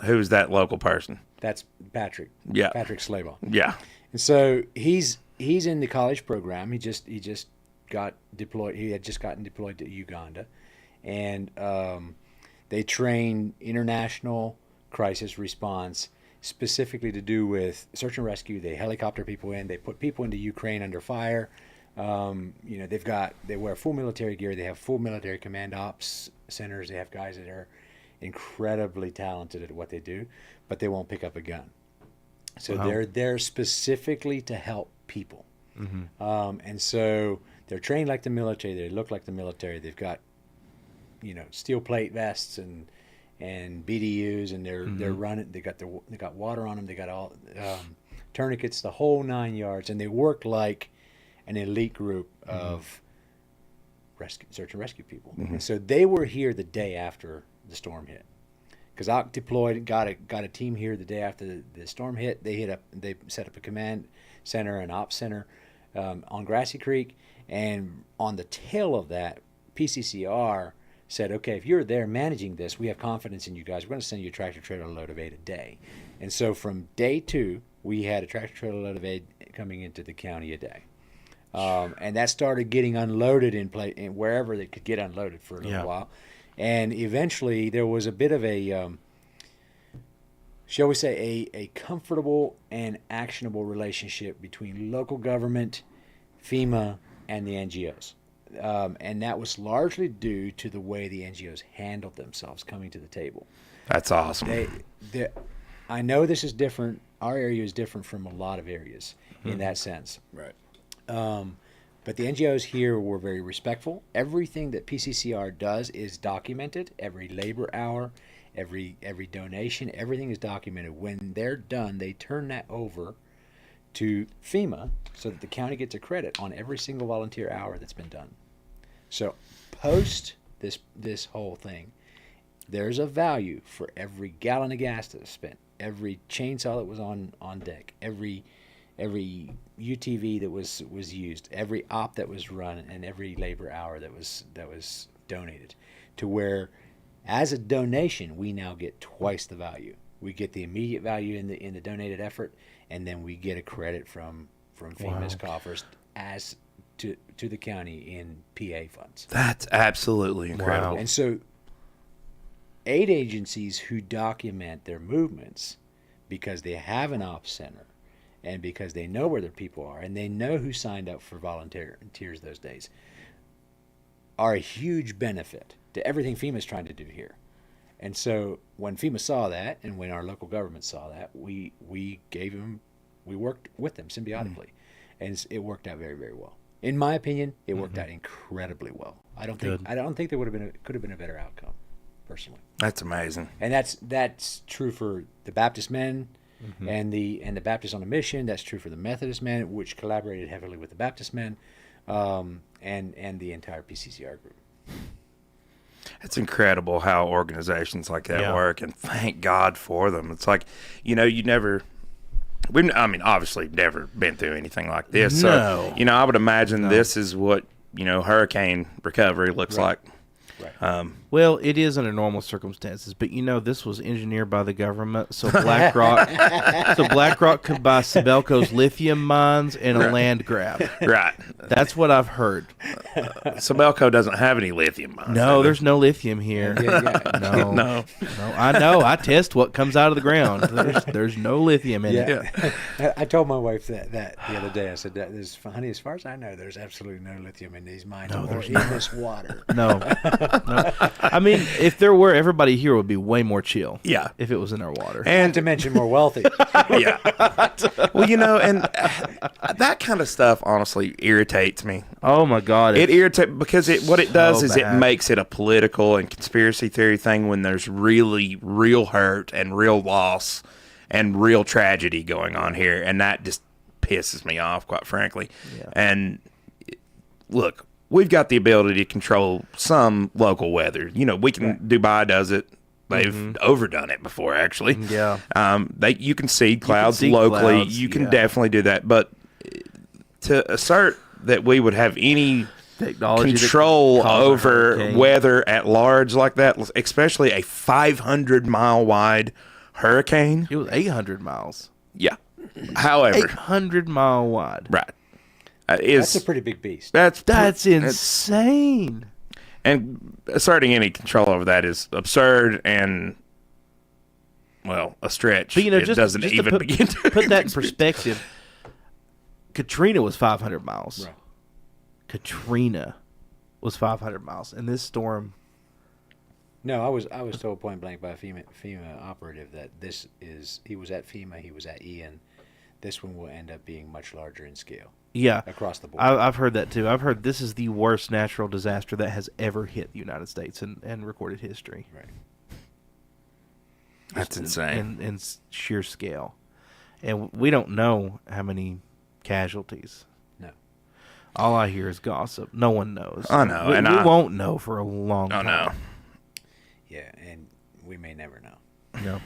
Who's that local person? That's Patrick. Yeah. Patrick Slabaugh. Yeah. And so he's in the college program. He just got deployed. He had just gotten deployed to Uganda, and they train international crisis response specifically to do with search and rescue. They helicopter people in. They put people into Ukraine under fire. They wear full military gear. They have full military command ops centers. They have guys that are incredibly talented at what they do, but they won't pick up a gun. So they're there specifically to help people. And so they're trained like the military. They look like the military. They've got, steel plate vests and BDUs, and they're running. They got water on them. They got all tourniquets, the whole 9 yards, and they work like an elite group of search and rescue people. And so they were here the day after the storm hit. Kazakh deployed, got a team here the day after the storm hit. They set up a command center, an ops center on Grassy Creek, and on the tail of that, PCCR said, okay, if you're there managing this, we have confidence in you guys. We're going to send you a tractor trailer load of aid a day. And so from day 2, we had a tractor trailer load of aid coming into the county a day. And that started getting unloaded in wherever they could get unloaded for a little while. And eventually there was a bit of a, shall we say, a comfortable and actionable relationship between local government, FEMA, and the NGOs. And that was largely due to the way the NGOs handled themselves coming to the table. That's awesome. I know this is different. Our area is different from a lot of areas in that sense. Right. But the NGOs here were very respectful. Everything that PCCR does is documented. Every labor hour, every donation, everything is documented. When they're done, they turn that over to FEMA so that the county gets a credit on every single volunteer hour that's been done. So post this whole thing, there's a value for every gallon of gas that was spent, every chainsaw that was on deck, every every UTV that was used, every op that was run, and every labor hour that was donated, to where, as a donation, we now get twice the value. We get the immediate value in the donated effort, and then we get a credit from FEMA's coffers as to the county in PA funds. That's absolutely incredible. Wow. And so, aid agencies who document their movements because they have an ops center and because they know where their people are and they know who signed up for volunteers those days are a huge benefit to everything FEMA's trying to do here. And so when FEMA saw that and when our local government saw that, we worked with them symbiotically. And it worked out very, very well. In my opinion, it worked out incredibly well. I don't think there could have been a better outcome, personally. That's amazing. And that's true for the Baptist men and the Baptists on a Mission. That's true for the Methodist men, which collaborated heavily with the Baptist men, and the entire PCCR group. It's incredible how organizations like that work, and thank God for them. It's like, you never. Obviously never been through anything like this. No. So, I would imagine this is what, hurricane recovery looks like. Right. Well, it is under normal circumstances, but this was engineered by the government, so BlackRock could buy Sibelco's lithium mines in a land grab. Right. That's what I've heard. Sibelco doesn't have any lithium mines. No, there's no lithium here. Yeah. No. I know. I test what comes out of the ground. There's no lithium in it. Yeah. I told my wife that the other day. I said, honey, as far as I know, there's absolutely no lithium in these mines or in this water. No. I mean, if there were, everybody here would be way more chill. Yeah. If it was in our water. And to mention more wealthy. Yeah. Well, and that kind of stuff honestly irritates me. Oh my God. It irritates because what it does is bad. it makes it a political and conspiracy theory thing when there's really real hurt and real loss and real tragedy going on here. And that just pisses me off, quite frankly. Yeah. And look, we've got the ability to control some local weather. We can. Dubai does it. They've overdone it before, actually. Yeah. You can see clouds see locally. clouds, You can definitely do that. But to assert that we would have any Technology control over hurricane. weather at large like that, especially a 500-mile wide hurricane. It was 800 miles. Yeah. However, 800-mile wide. right. That's a pretty big beast. That's insane. And asserting any control over that is absurd and, well, a stretch. But It just doesn't to even begin to put that in perspective. Katrina was 500 miles. Right. Katrina was 500 miles, and this storm. No, I was told point blank by a FEMA operative that he was at FEMA, he was at Ian. This one will end up being much larger in scale. Yeah, across the board. I've heard that too. I've heard this is the worst natural disaster that has ever hit the United States in recorded history. Right. That's insane. In sheer scale. And we don't know how many casualties. No. All I hear is gossip. No one knows. I know. We won't know for a long time. No. Yeah, and we may never know. No.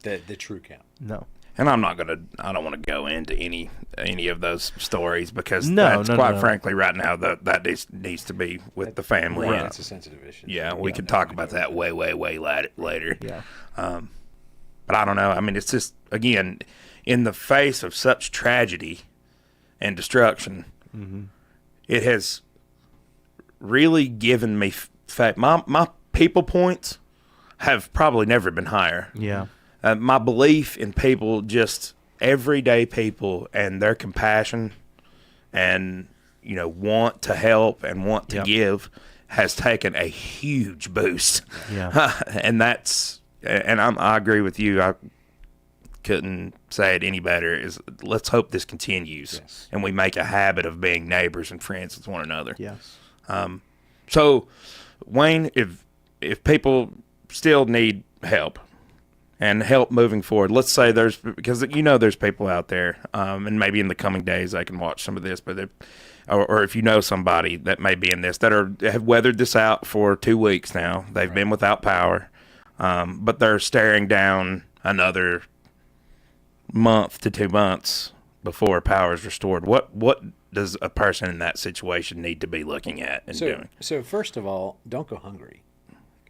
The true count. No. And I don't want to go into any of those stories because No. frankly, right now, that needs to be with the family. Right, And, it's a sensitive issue. we can talk about that way later. Yeah. But I don't know. I mean, it's just, again, in the face of such tragedy and destruction, it has really given me my people points have probably never been higher. Yeah. My belief in people, just everyday people, and their compassion and, want to help and want to give has taken a huge boost. Yeah. And I agree with you. I couldn't say it any better. Let's hope this continues and we make a habit of being neighbors and friends with one another. Yes. So, Wayne, if people still need help and help moving forward, let's say because there's people out there, and maybe in the coming days I can watch some of this, but or if you know somebody that may be in this that have weathered this out for 2 weeks now, they've been without power, but they're staring down another month to 2 months before power is restored. What does a person in that situation need to be looking at and doing? So first of all, don't go hungry.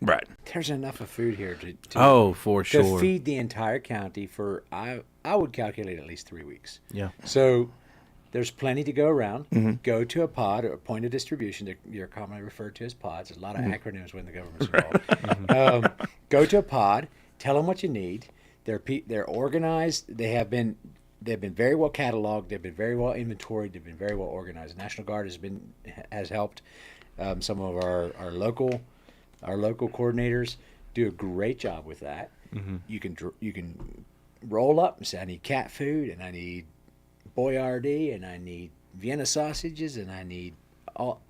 Right. There's enough of food here For to sure. feed the entire county for I would calculate at least 3 weeks. Yeah. So there's plenty to go around. Mm-hmm. Go to a pod or a point of distribution. They're commonly referred to as pods. There's a lot of Mm-hmm. acronyms when the government's involved. Go to a pod. Tell them what you need. They're organized. They've been very well cataloged. They've been very well inventoried. They've been very well organized. The National Guard has helped. Some of our local coordinators do a great job with that. Mm-hmm. You can roll up and say, I need cat food, and I need Boyardee, and I need Vienna sausages, and I need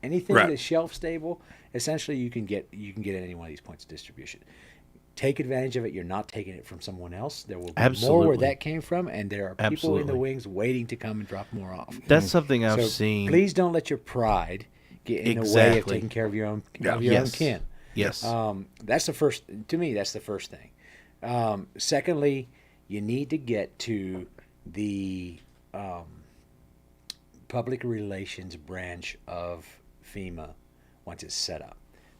anything that's shelf stable. Essentially, you can get at any one of these points of distribution. Take advantage of it. You're not taking it from someone else. There will be more where that came from, and there are people in the wings waiting to come and drop more off. That's something I've seen. Please don't let your pride get in the way of taking care of your own own kin. Yes. That's the first. To me, that's the first thing. Secondly, you need to get to the public relations branch of FEMA once it's set up.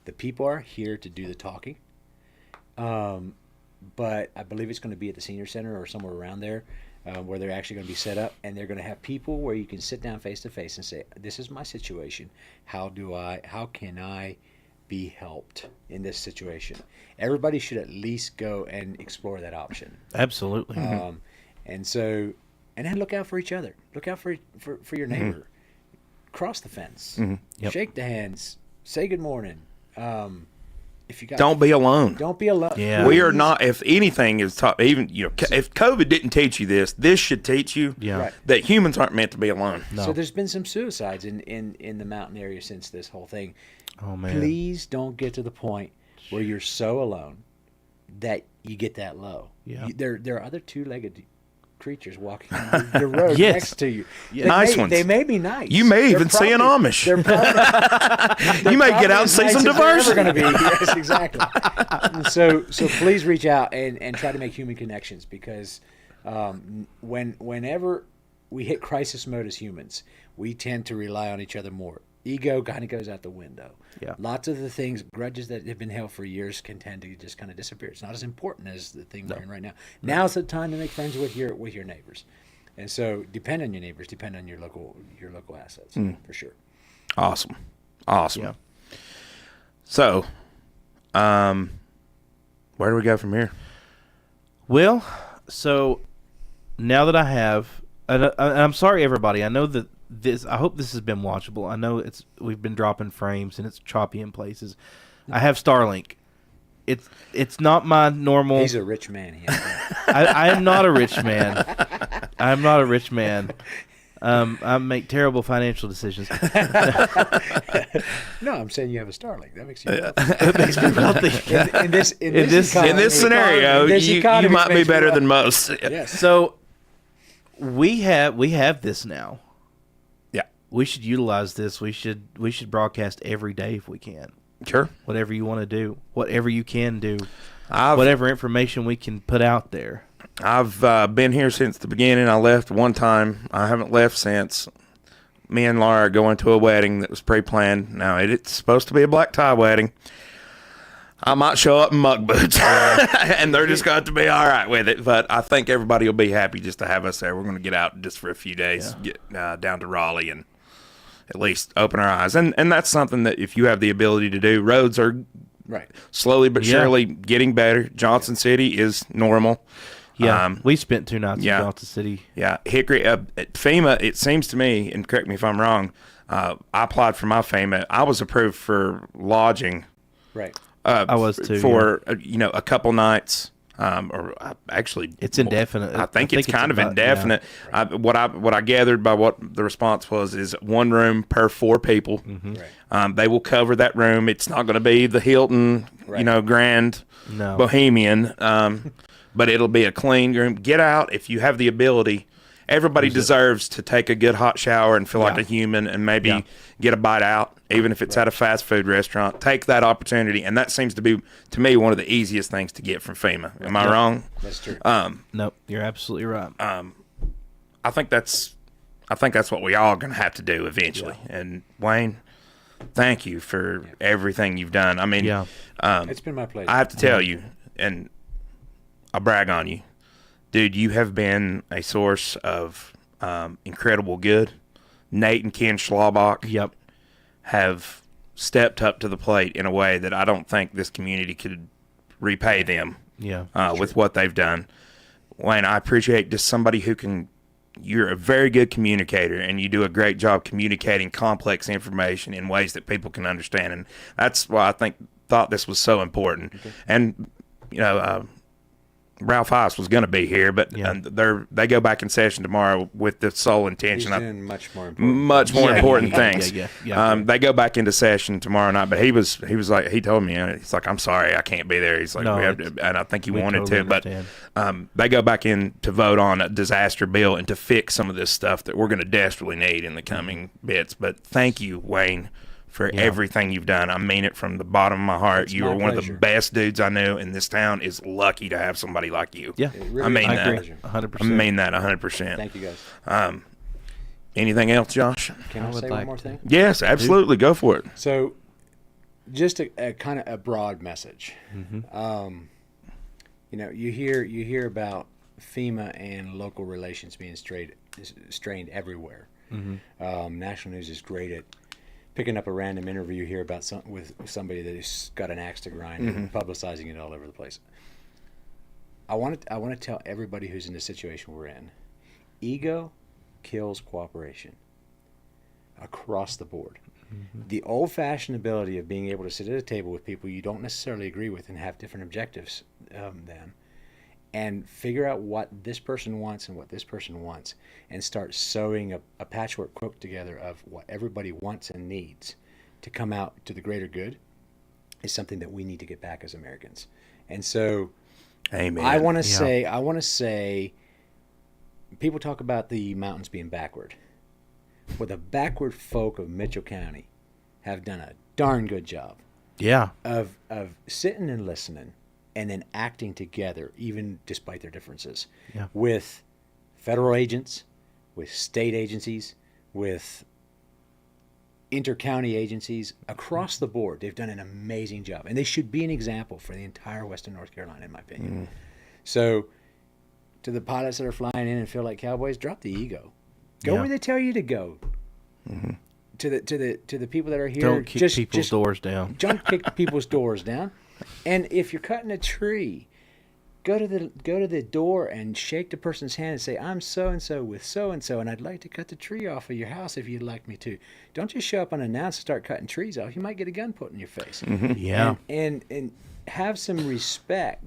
The people are here to do the talking, but I believe it's going to be at the senior center or somewhere around there where they're actually going to be set up, and they're going to have people where you can sit down face to face and say, this is my situation. How can I be helped in this situation? Everybody should at least go and explore that option. Absolutely. And then look out for each other. Look out for your neighbor. Cross the fence. Yep. Shake the hands. Say good morning. If you got, Don't be alone. Don't be alone. Yeah. We are not. If anything is taught, even if COVID didn't teach you this should teach you Yeah. that humans aren't meant to be alone. No. So there's been some suicides in the mountain area since this whole thing. Oh man. Please don't get to the point where you're so alone that you get that low. Yeah. There are other two-legged creatures walking the road Yes. next to you. Yeah. Nice ones. They may be nice. You may They're even see an probably- Amish. They're probably, You may get out and see some diversity. Going to be. Yes, exactly. So please reach out and try to make human connections, because whenever we hit crisis mode as humans, we tend to rely on each other more. Ego kind of goes out the window. Yeah. Lots of the things, grudges that have been held for years, can tend to just kind of disappear. It's not as important as the thing we're in right now. Now's the time to make friends with your neighbors, and so depend on your neighbors, depend on your local assets for sure. Awesome. Yeah. So, where do we go from here? Well, so now that I have, and I'm sorry, everybody. I know that I hope this has been watchable. I know we've been dropping frames and it's choppy in places. I have Starlink. It's not my normal. He's a rich man. He has that. I am not a rich man. I'm not a rich man. I make terrible financial decisions. No, I'm saying you have a Starlink. That makes you. It makes me wealthy. In this In this scenario, you might be better than most. Yes. So we have this now. Yeah. We should utilize this. We should broadcast every day if we can. Sure. Whatever you want to do, whatever you can do, I've whatever information we can put out there. I've been here since the beginning. I left one time. I haven't left since. Me and Laura are going to a wedding that was pre-planned. Now, it's supposed to be a black tie wedding. I might show up in muck boots, and they're just going to be all right with it. But I think everybody will be happy just to have us there. We're going to get out just for a few days, get down to Raleigh, and at least open our eyes. And that's something that if you have the ability to do, roads are Right. slowly but surely getting better. Johnson City is normal. Yeah, we spent 2 nights in Johnson City. Yeah, Hickory, at FEMA, it seems to me, and correct me if I'm wrong, I applied for my FEMA. I was approved for lodging. Right. I was too. For, a couple nights. Actually, It's indefinite. I think it's kind of about- indefinite. What I gathered by what the response was is 1 room per 4 people. Right. They will cover that room. It's not going to be the Hilton, grand No. bohemian, but it'll be a clean room. Get out if you have the ability. Everybody deserves to take a good hot shower and feel like a human, and maybe get a bite out, even if it's at a fast food restaurant. Take that opportunity, and that seems to be, to me, one of the easiest things to get from FEMA. Am I wrong? That's true. Nope, you're absolutely right. I think that's what we all going to have to do eventually. Yeah. And Wayne, thank you for everything you've done. I mean, it's been my pleasure. I have to tell you, and I'll brag on you, dude. You have been a source of incredible good. Nate and Ken Schlabach have stepped up to the plate in a way that I don't think this community could repay them with what they've done. Wayne, I appreciate just somebody who can – you're a very good communicator, and you do a great job communicating complex information in ways that people can understand. And that's why I thought this was so important. Okay. And, Ralph Haas was going to be here, but they go back in session tomorrow with the sole intention. He's doing much more important things. They go back into session tomorrow night, but he was like, he told me, he's like, I'm sorry, I can't be there. He's like, and I think he wanted to, understand. But they go back in to vote on a disaster bill and to fix some of this stuff that we're going to desperately need in the coming bits. But thank you, Wayne, for everything you've done. I mean it from the bottom of my heart. It's you are one of the best dudes I know, and this town is lucky to have somebody like you. Yeah, really I mean that. Agree. 100%. I mean that 100%. Thank you, guys. Anything else, Josh? Can I say one more thing? Yes, absolutely. Go for it. So, just a kind of a broad message. Mm-hmm. You hear about FEMA and local relations being strained everywhere. Mm-hmm. National news is great at picking up a random interview here about with somebody that has got an axe to grind and publicizing it all over the place. I want to tell everybody who's in the situation we're in, ego kills cooperation across the board. Mm-hmm. The old-fashioned ability of being able to sit at a table with people you don't necessarily agree with and have different objectives than, and figure out what this person wants and what this person wants, and start sewing a patchwork quilt together of what everybody wants and needs to come out to the greater good is something that we need to get back as Americans. And so Amen. I want to say, people talk about the mountains being backward. Well, the backward folk of Mitchell County have done a darn good job of sitting and listening and then acting together, even despite their differences, with federal agents, with state agencies, with inter-county agencies, across the board. They've done an amazing job, and they should be an example for the entire Western North Carolina, in my opinion. So, to the pilots that are flying in and feel like cowboys, drop the ego. Go where they tell you to go. Mm-hmm. To the people that are here, don't kick people's doors down. Don't kick people's doors down. And if you're cutting a tree, go to the door and shake the person's hand and say, "I'm so and so with so and so, and I'd like to cut the tree off of your house if you'd like me to." Don't just show up unannounced and start cutting trees off. You might get a gun put in your face. Mm-hmm. Yeah. And have some respect.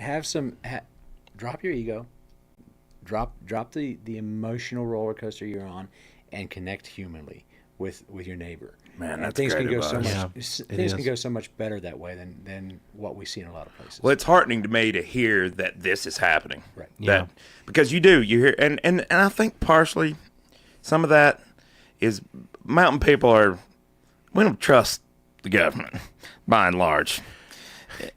Drop your ego. Drop the emotional roller coaster you're on, and connect humanly with your neighbor. Man, that's things great can go so advice. much. Things can go so much better that way than what we see in a lot of places. Well, it's heartening to me to hear that this is happening. Right. Because you hear, and I think partially some of that is mountain people we don't trust the government by and large.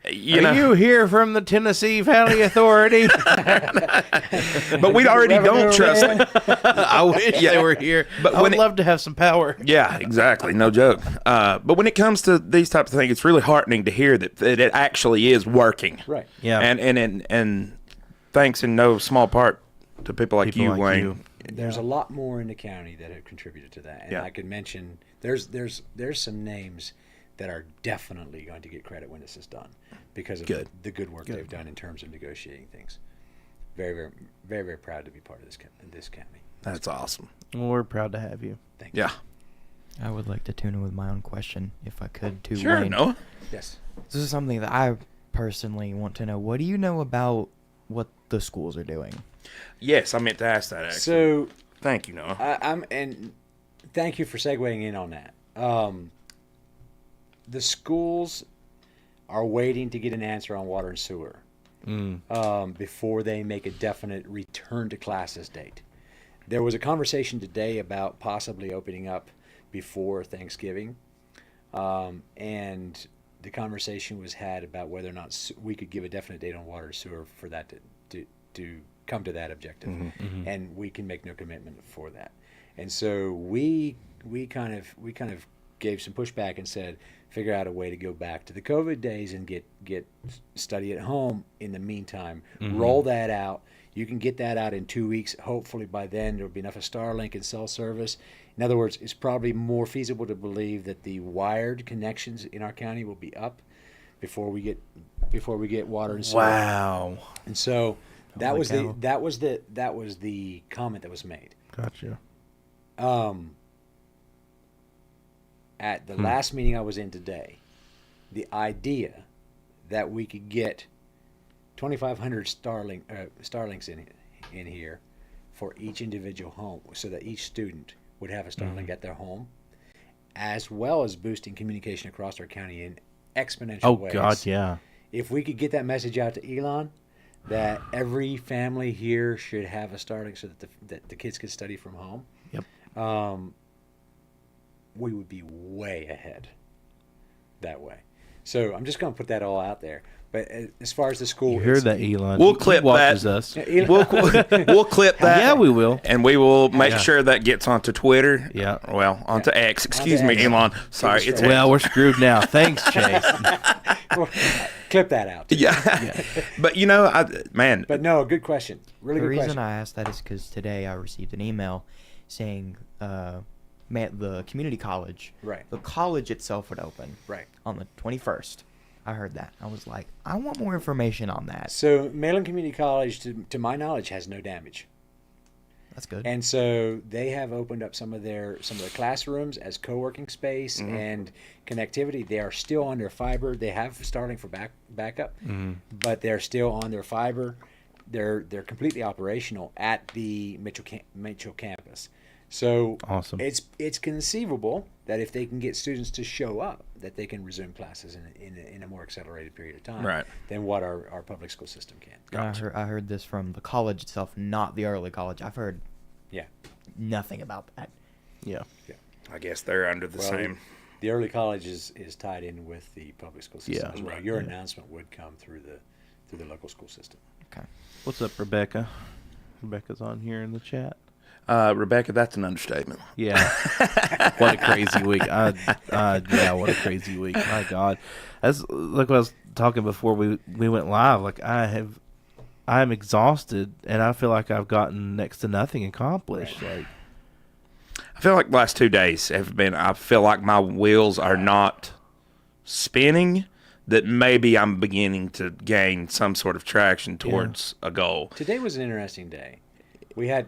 Are you here from the Tennessee Valley Authority? But we already don't trust them. I wish they were here. But I would love to have some power. Yeah, exactly. No joke. But when it comes to these types of things, it's really heartening to hear that it actually is working. Right. Yeah. And thanks in no small part to people like you, Wayne. There's a lot more in the county that have contributed to that. And I could mention there's some names that are definitely going to get credit when this is done because of the good work they've done in terms of negotiating things. Very, very, very, very proud to be part of this county. That's awesome. Well, we're proud to have you. Thank you. Yeah. I would like to tune in with my own question, if I could, too. Sure, Wayne. Noah. Yes. This is something that I personally want to know. What do you know about what the schools are doing? Yes, I meant to ask that, actually. So, thank you, Noah. And thank you for segueing in on that. The schools are waiting to get an answer on water and sewer before they make a definite return to classes date. There was a conversation today about possibly opening up before Thanksgiving, and the conversation was had about whether or not we could give a definite date on water and sewer for that to come to that objective, and we can make no commitment for that. And so we kind of gave some pushback and said, figure out a way to go back to the COVID days and get study at home in the meantime. Roll that out. You can get that out in 2 weeks. Hopefully by then there will be enough of Starlink and cell service. In other words, it's probably more feasible to believe that the wired connections in our county will be up before we get water and sewer. Wow. And so that Holy was cow. that was the comment that was made. Gotcha. At the last meeting I was in today, the idea that we could get 2,500 Starlinks in here for each individual home, so that each student would have a Starlink at their home, as well as boosting communication across our county in exponential ways. Oh God, yeah. If we could get that message out to Elon, that every family here should have a Starlink so that the kids could study from home. Yep. We would be way ahead that way. So I'm just going to put that all out there. But as far as the school, You hear that, Elon? We'll He clip watches that. us. We'll clip that. Yeah, we will. And we will make Yeah. sure that gets onto Twitter. Yeah. Well, onto X. Excuse Onto me, X. Elon. Sorry, it's Well, we're screwed now. Thanks, Chase. clip that out. yeah. But man, But no, good question. Really The good reason question. I asked that is because today I received an email saying the community college, Right. the college itself would open Right. on the 21st. I heard that. I was like, I want more information on that. So Mainland Community College, to my knowledge, has no damage. That's good. And so they have opened up some of the classrooms as co-working space and connectivity. They are still on their fiber. They have Starlink for backup, but they're still on their fiber. They're completely operational at the Mitchell campus. So Awesome. It's conceivable that if they can get students to show up, that they can resume classes in a more accelerated period of time Right. than what our public school system can. I heard this from the college itself, not the early college. I've heard Yeah. nothing about that. Yeah. I guess they're under the Well, same. The early college is tied in with the public school system Yeah. as well. Right. Your announcement would come through the local school system. Okay. What's up, Rebecca? Rebecca's on here in the chat. Rebecca, that's an understatement. Yeah. What a crazy week. Yeah, what a crazy week. My God. That's like what I was talking before we went live. Like I'm exhausted and I feel like I've gotten next to nothing accomplished. Like I feel like the last 2 days have been. I feel like my wheels are not spinning. That maybe I'm beginning to gain some sort of traction towards a goal. Today was an interesting day. We had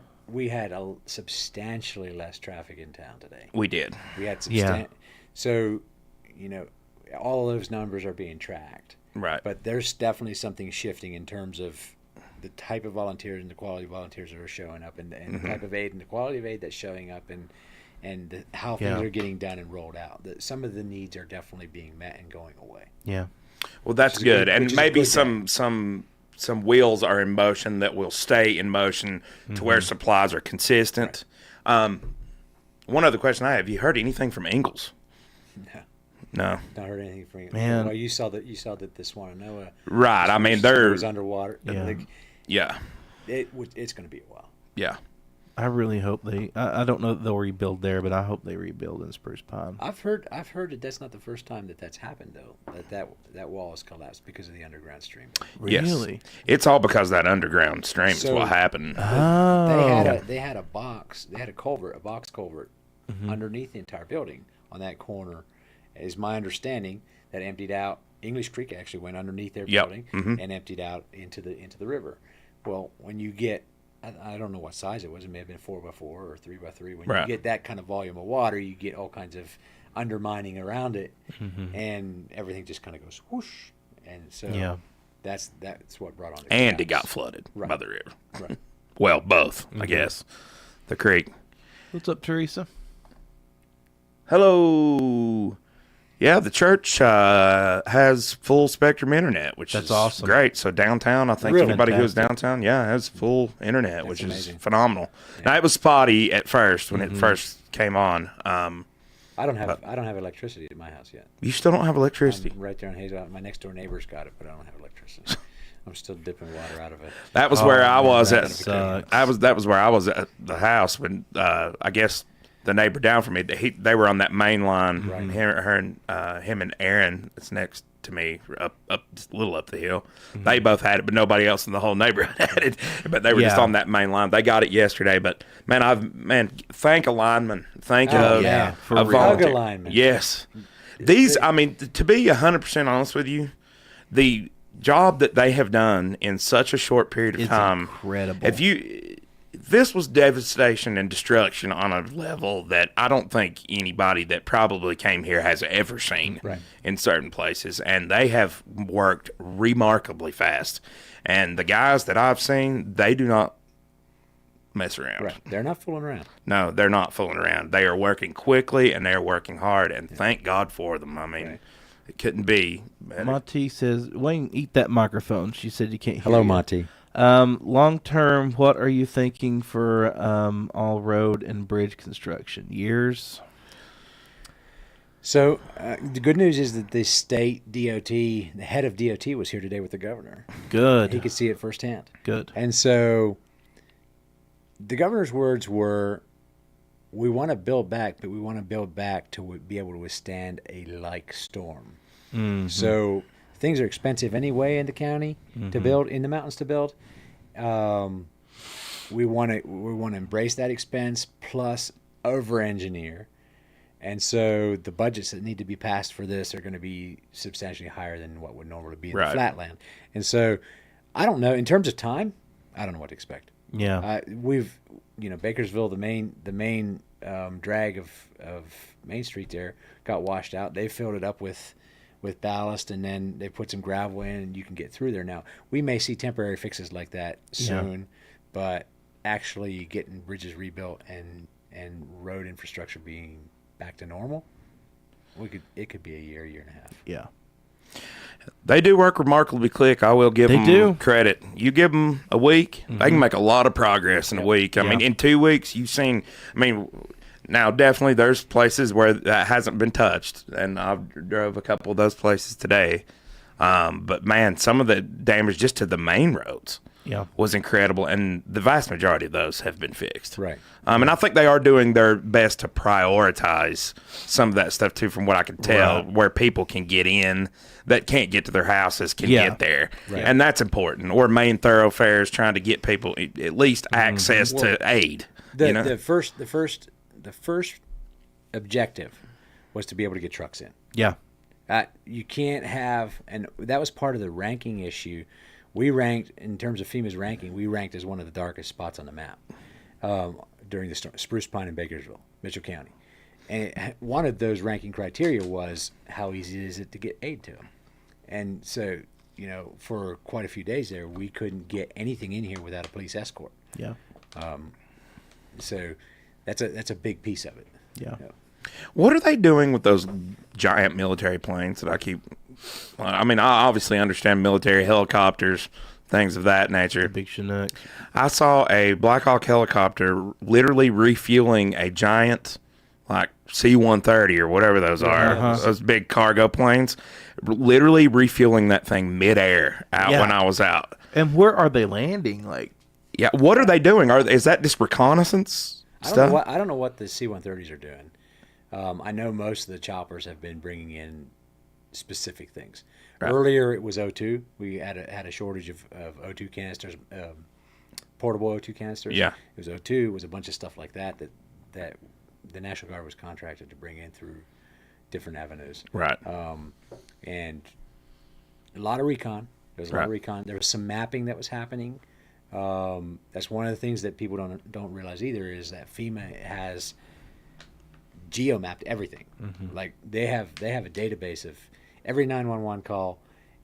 a substantially less traffic in town today. We did. We had Yeah. So, all of those numbers are being tracked. Right. But there's definitely something shifting in terms of the type of volunteers and the quality of volunteers that are showing up, and the type of aid and the quality of aid that's showing up, and how things Yeah. are getting done and rolled out. Some of the needs are definitely being met and going away. yeah. Well, that's Which is good. good- And which is maybe good some wheels are in motion that will stay in motion to where supplies are consistent. One other question I have: you heard anything from Ingalls? No, No. not heard anything from you. Man. Well, you saw that the Swananoa Right. I mean, they're was underwater. Yeah. yeah, It's going to be a while. yeah. I really hope I don't know that they'll rebuild there, but I hope they rebuild in Spruce Pine. I've heard that that's not the first time that's happened though. That wall has collapsed because of the underground stream. Really? Yes. It's all because that underground stream is So- what happened. Oh. They had a box culvert underneath the entire building on that corner. Is my understanding that emptied out. English Creek actually went underneath their Yep. building Mhm. and emptied out into the river. Well, when you get, I don't know what size it was. It may have been 4x4 or 3x3. When Right. you get that kind of volume of water, you get all kinds of undermining around it, Mm-hmm. and everything just kind of goes whoosh. And so Yeah. that's what brought on the And it collapse. got flooded Right. by the river. Right. Well, both, I guess. The creek. What's up, Teresa? Hello. Yeah, the church has full spectrum internet, which That's is awesome. great. So downtown, I think Really? anybody who was Fantastic. downtown, has full internet, which amazing. is phenomenal. Now, it was spotty at first when it first came on. I don't have electricity at my house yet. You still don't have electricity. I'm right there in Hazel. My next door neighbor's got it, but I don't have electricity. I'm still dipping water out of it. That was where I was that at. sucks. That was where I was at the house when I guess the neighbor down from me. They were on that main line. Right. Him and Aaron. That's next to me, up just a little up the hill. They both had it, but nobody else in the whole neighborhood had it. But they were just Yeah. on that main line. They got it yesterday. But man, thank a lineman. Thank Oh, a, yeah. For a real. volunteer. Hug a lineman. Yes, these. I mean, to be 100% honest with you, the job that they have done in such a short period of It's time, incredible. this was devastation and destruction on a level that I don't think anybody that probably came here has ever seen Right. in certain places. And they have worked remarkably fast. And the guys that I've seen, they do not mess around. Right. They're not fooling around. No, they're not fooling around. They are working quickly and they're working hard. And thank God for them. I mean, Right. it couldn't be better. Monty says, Wayne, eat that microphone. She said you can't hear Hello, you. Monty. Long term, what are you thinking for all road and bridge construction? Years? So the good news is that the state DOT, the head of DOT, was here today with the governor. Good. He could see it firsthand. Good. And so the governor's words were, we want to build back, but we want to build back to be able to withstand a like storm. Mhm. So things are expensive anyway in the county to build, in the mountains to build. We want to embrace that expense plus over-engineer. And so the budgets that need to be passed for this are going to be substantially higher than what would normally be in the Right. flatland. And so I don't know, in terms of time, I don't know what to expect. Yeah. We've, Bakersville, the main drag of Main Street there got washed out. They filled it up with ballast, and then they put some gravel in, and you can get through there. Now, we may see temporary fixes like that soon, but actually getting bridges rebuilt and road infrastructure being back to normal, it could be a year and a half. Yeah. They do work remarkably quick. I will give They them do. credit. You give them a week, they can make a lot of progress in a week. I mean, in 2 weeks, you've seen. I mean, now definitely there's places where that hasn't been touched, and I've drove a couple of those places today. But man, some of the damage just to the main roads was incredible, and the vast majority of those have been fixed. Right. And I think they are doing their best to prioritize some of that stuff too, from what I can tell, Right. where people can get in that can't get to their houses can Yeah. get there, Right. and that's important. Or main thoroughfares, trying to get people at least access to aid. The first objective was to be able to get trucks in. Yeah. You can't have, and that was part of the ranking issue. We ranked, in terms of FEMA's ranking, we ranked as one of the darkest spots on the map during the storm, Spruce Pine and Bakersville, Mitchell County. And one of those ranking criteria was how easy is it to get aid to them. And so, for quite a few days there, we couldn't get anything in here without a police escort. Yeah. So that's a big piece of it. Yeah. What are they doing with those giant military planes that I keep? I mean, I obviously understand military helicopters, things of that nature. Big Chinook. I saw a Black Hawk helicopter literally refueling a giant, like C-130 or whatever those are, those big cargo planes, literally refueling that thing midair out Yeah. when I was out. And where are they landing? Like, Yeah, what are they doing? Is that just reconnaissance stuff? I don't know what the C-130s are doing. I know most of the choppers have been bringing in specific things. Right. Earlier, it was O2. We had a shortage of O2 canisters, portable O2 canisters. Yeah. It was O2. It was a bunch of stuff like that the National Guard was contracted to bring in through different avenues. Right. And a lot of recon. There was a lot of Right. recon. There was some mapping that was happening. That's one of the things that people don't realize either, is that FEMA has geo-mapped everything. Like they have a database of every 911 call,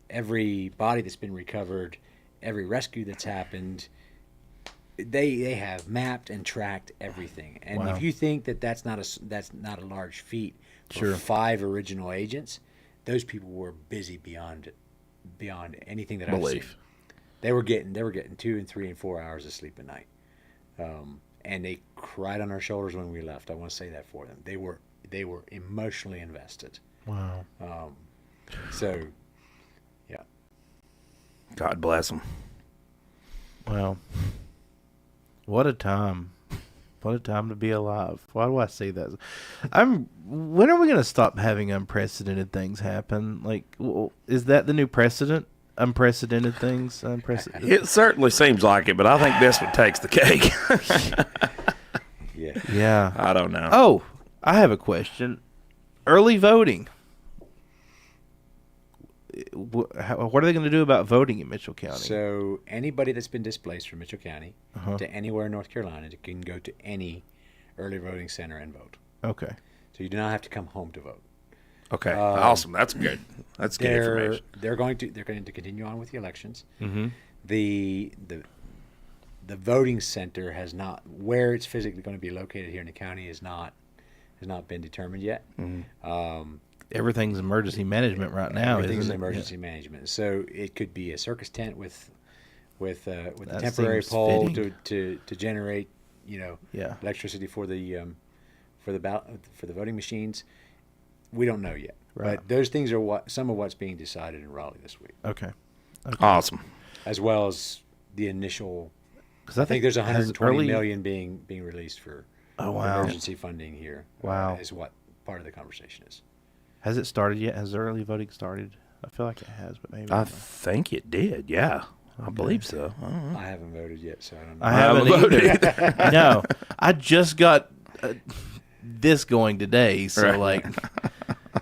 every body that's been recovered, every rescue that's happened. They have mapped and tracked everything. And Wow. if you think that that's not a large feat for Sure. 5 original agents, those people were busy beyond anything that I've seen. Belief. They were getting 2 and 3 and 4 hours of sleep a night, and they cried on our shoulders when we left. I want to say that for them. They were they were emotionally invested. Wow. So, yeah. God bless them. Wow. What a time. What a time to be alive. Why do I say that? When are we going to stop having unprecedented things happen? Like, is that the new precedent? Unprecedented things? It certainly seems like it, but I think this one takes the cake. Yeah. Yeah. I don't know. Oh, I have a question. Early voting. What are they going to do about voting in Mitchell County? So anybody that's been displaced from Mitchell County Uh-huh. to anywhere in North Carolina can go to any early voting center and vote. Okay. So you do not have to come home to vote. Okay, awesome. That's good. That's good information. They're going to continue on with the elections. Mm-hmm. The voting center has not, where it's physically going to be located here in the county has not been determined yet. Mm-hmm. Everything's emergency management right now. Everything's isn't it? emergency management. So it could be a circus tent with a That temporary seems pole fitting. to generate Yeah. electricity for the voting machines. We don't know yet, Right. but those things are some of what's being decided in Raleigh this week, Okay. Awesome. as well as the initial. Because I think there's has 120 early- million being released for Oh, wow. emergency funding here. Wow. Is what part of the conversation is. Has it started yet? Has early voting started? I feel like it has, but maybe. I not. think it did. Yeah, I believe so. I don't know. I haven't voted yet, so I don't know. I haven't voted either. No, I just got this going today, so Right. like,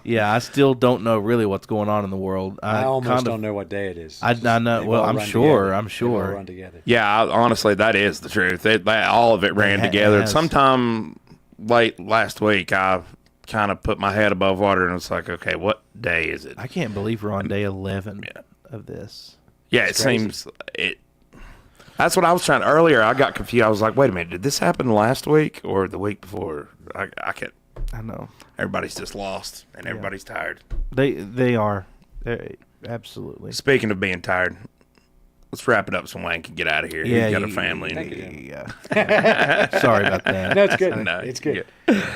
yeah, I still don't know really what's going on in the world. I almost kind of- don't know what day it is. I know. They've Well, all I'm run sure. together. I'm They've all sure. run together. Yeah, honestly, that is the truth. All of it ran ha- together. it And has. sometime late last week, I kind of put my head above water, and it's like, okay, what day is it? I can't believe we're on day 11 Yeah. of this. Yeah, It's it crazy. seems it. That's what I was trying earlier. I got confused. I was like, wait a minute, did this happen last week or the week before? I can't. I know Everybody's just lost, and everybody's tired. they are. Absolutely. Speaking of being tired, let's wrap it up so Wayne can get out of here. Yeah, He's got a you- family. Thank you. Yeah. Sorry about that. No, it's good. No, It's good.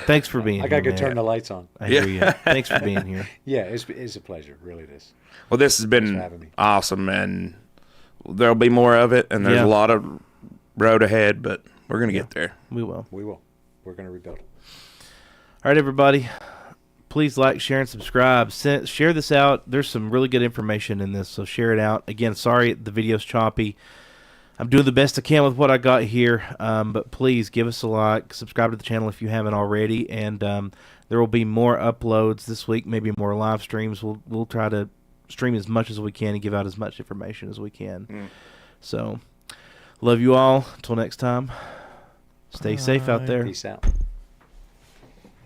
Thanks for being I here. gotta go man. turn the lights on. I hear you. Thanks for being here. Yeah, it's a pleasure. Really, it is. Well, this has Thanks been for having me. awesome, and there'll be more of it, and there's Yeah. a lot of road ahead, but we're going to get there. We will. We will. We're going to rebuild. All right, everybody. Please like, share, and subscribe. Share this out. There's some really good information in this, so share it out. Again, sorry the video's choppy. I'm doing the best I can with what I got here, but please give us a like, subscribe to the channel if you haven't already, and there will be more uploads this week, maybe more live streams. We'll try to stream as much as we can and give out as much information as we can. So, love you all. Until next time, stay safe out there. Peace out.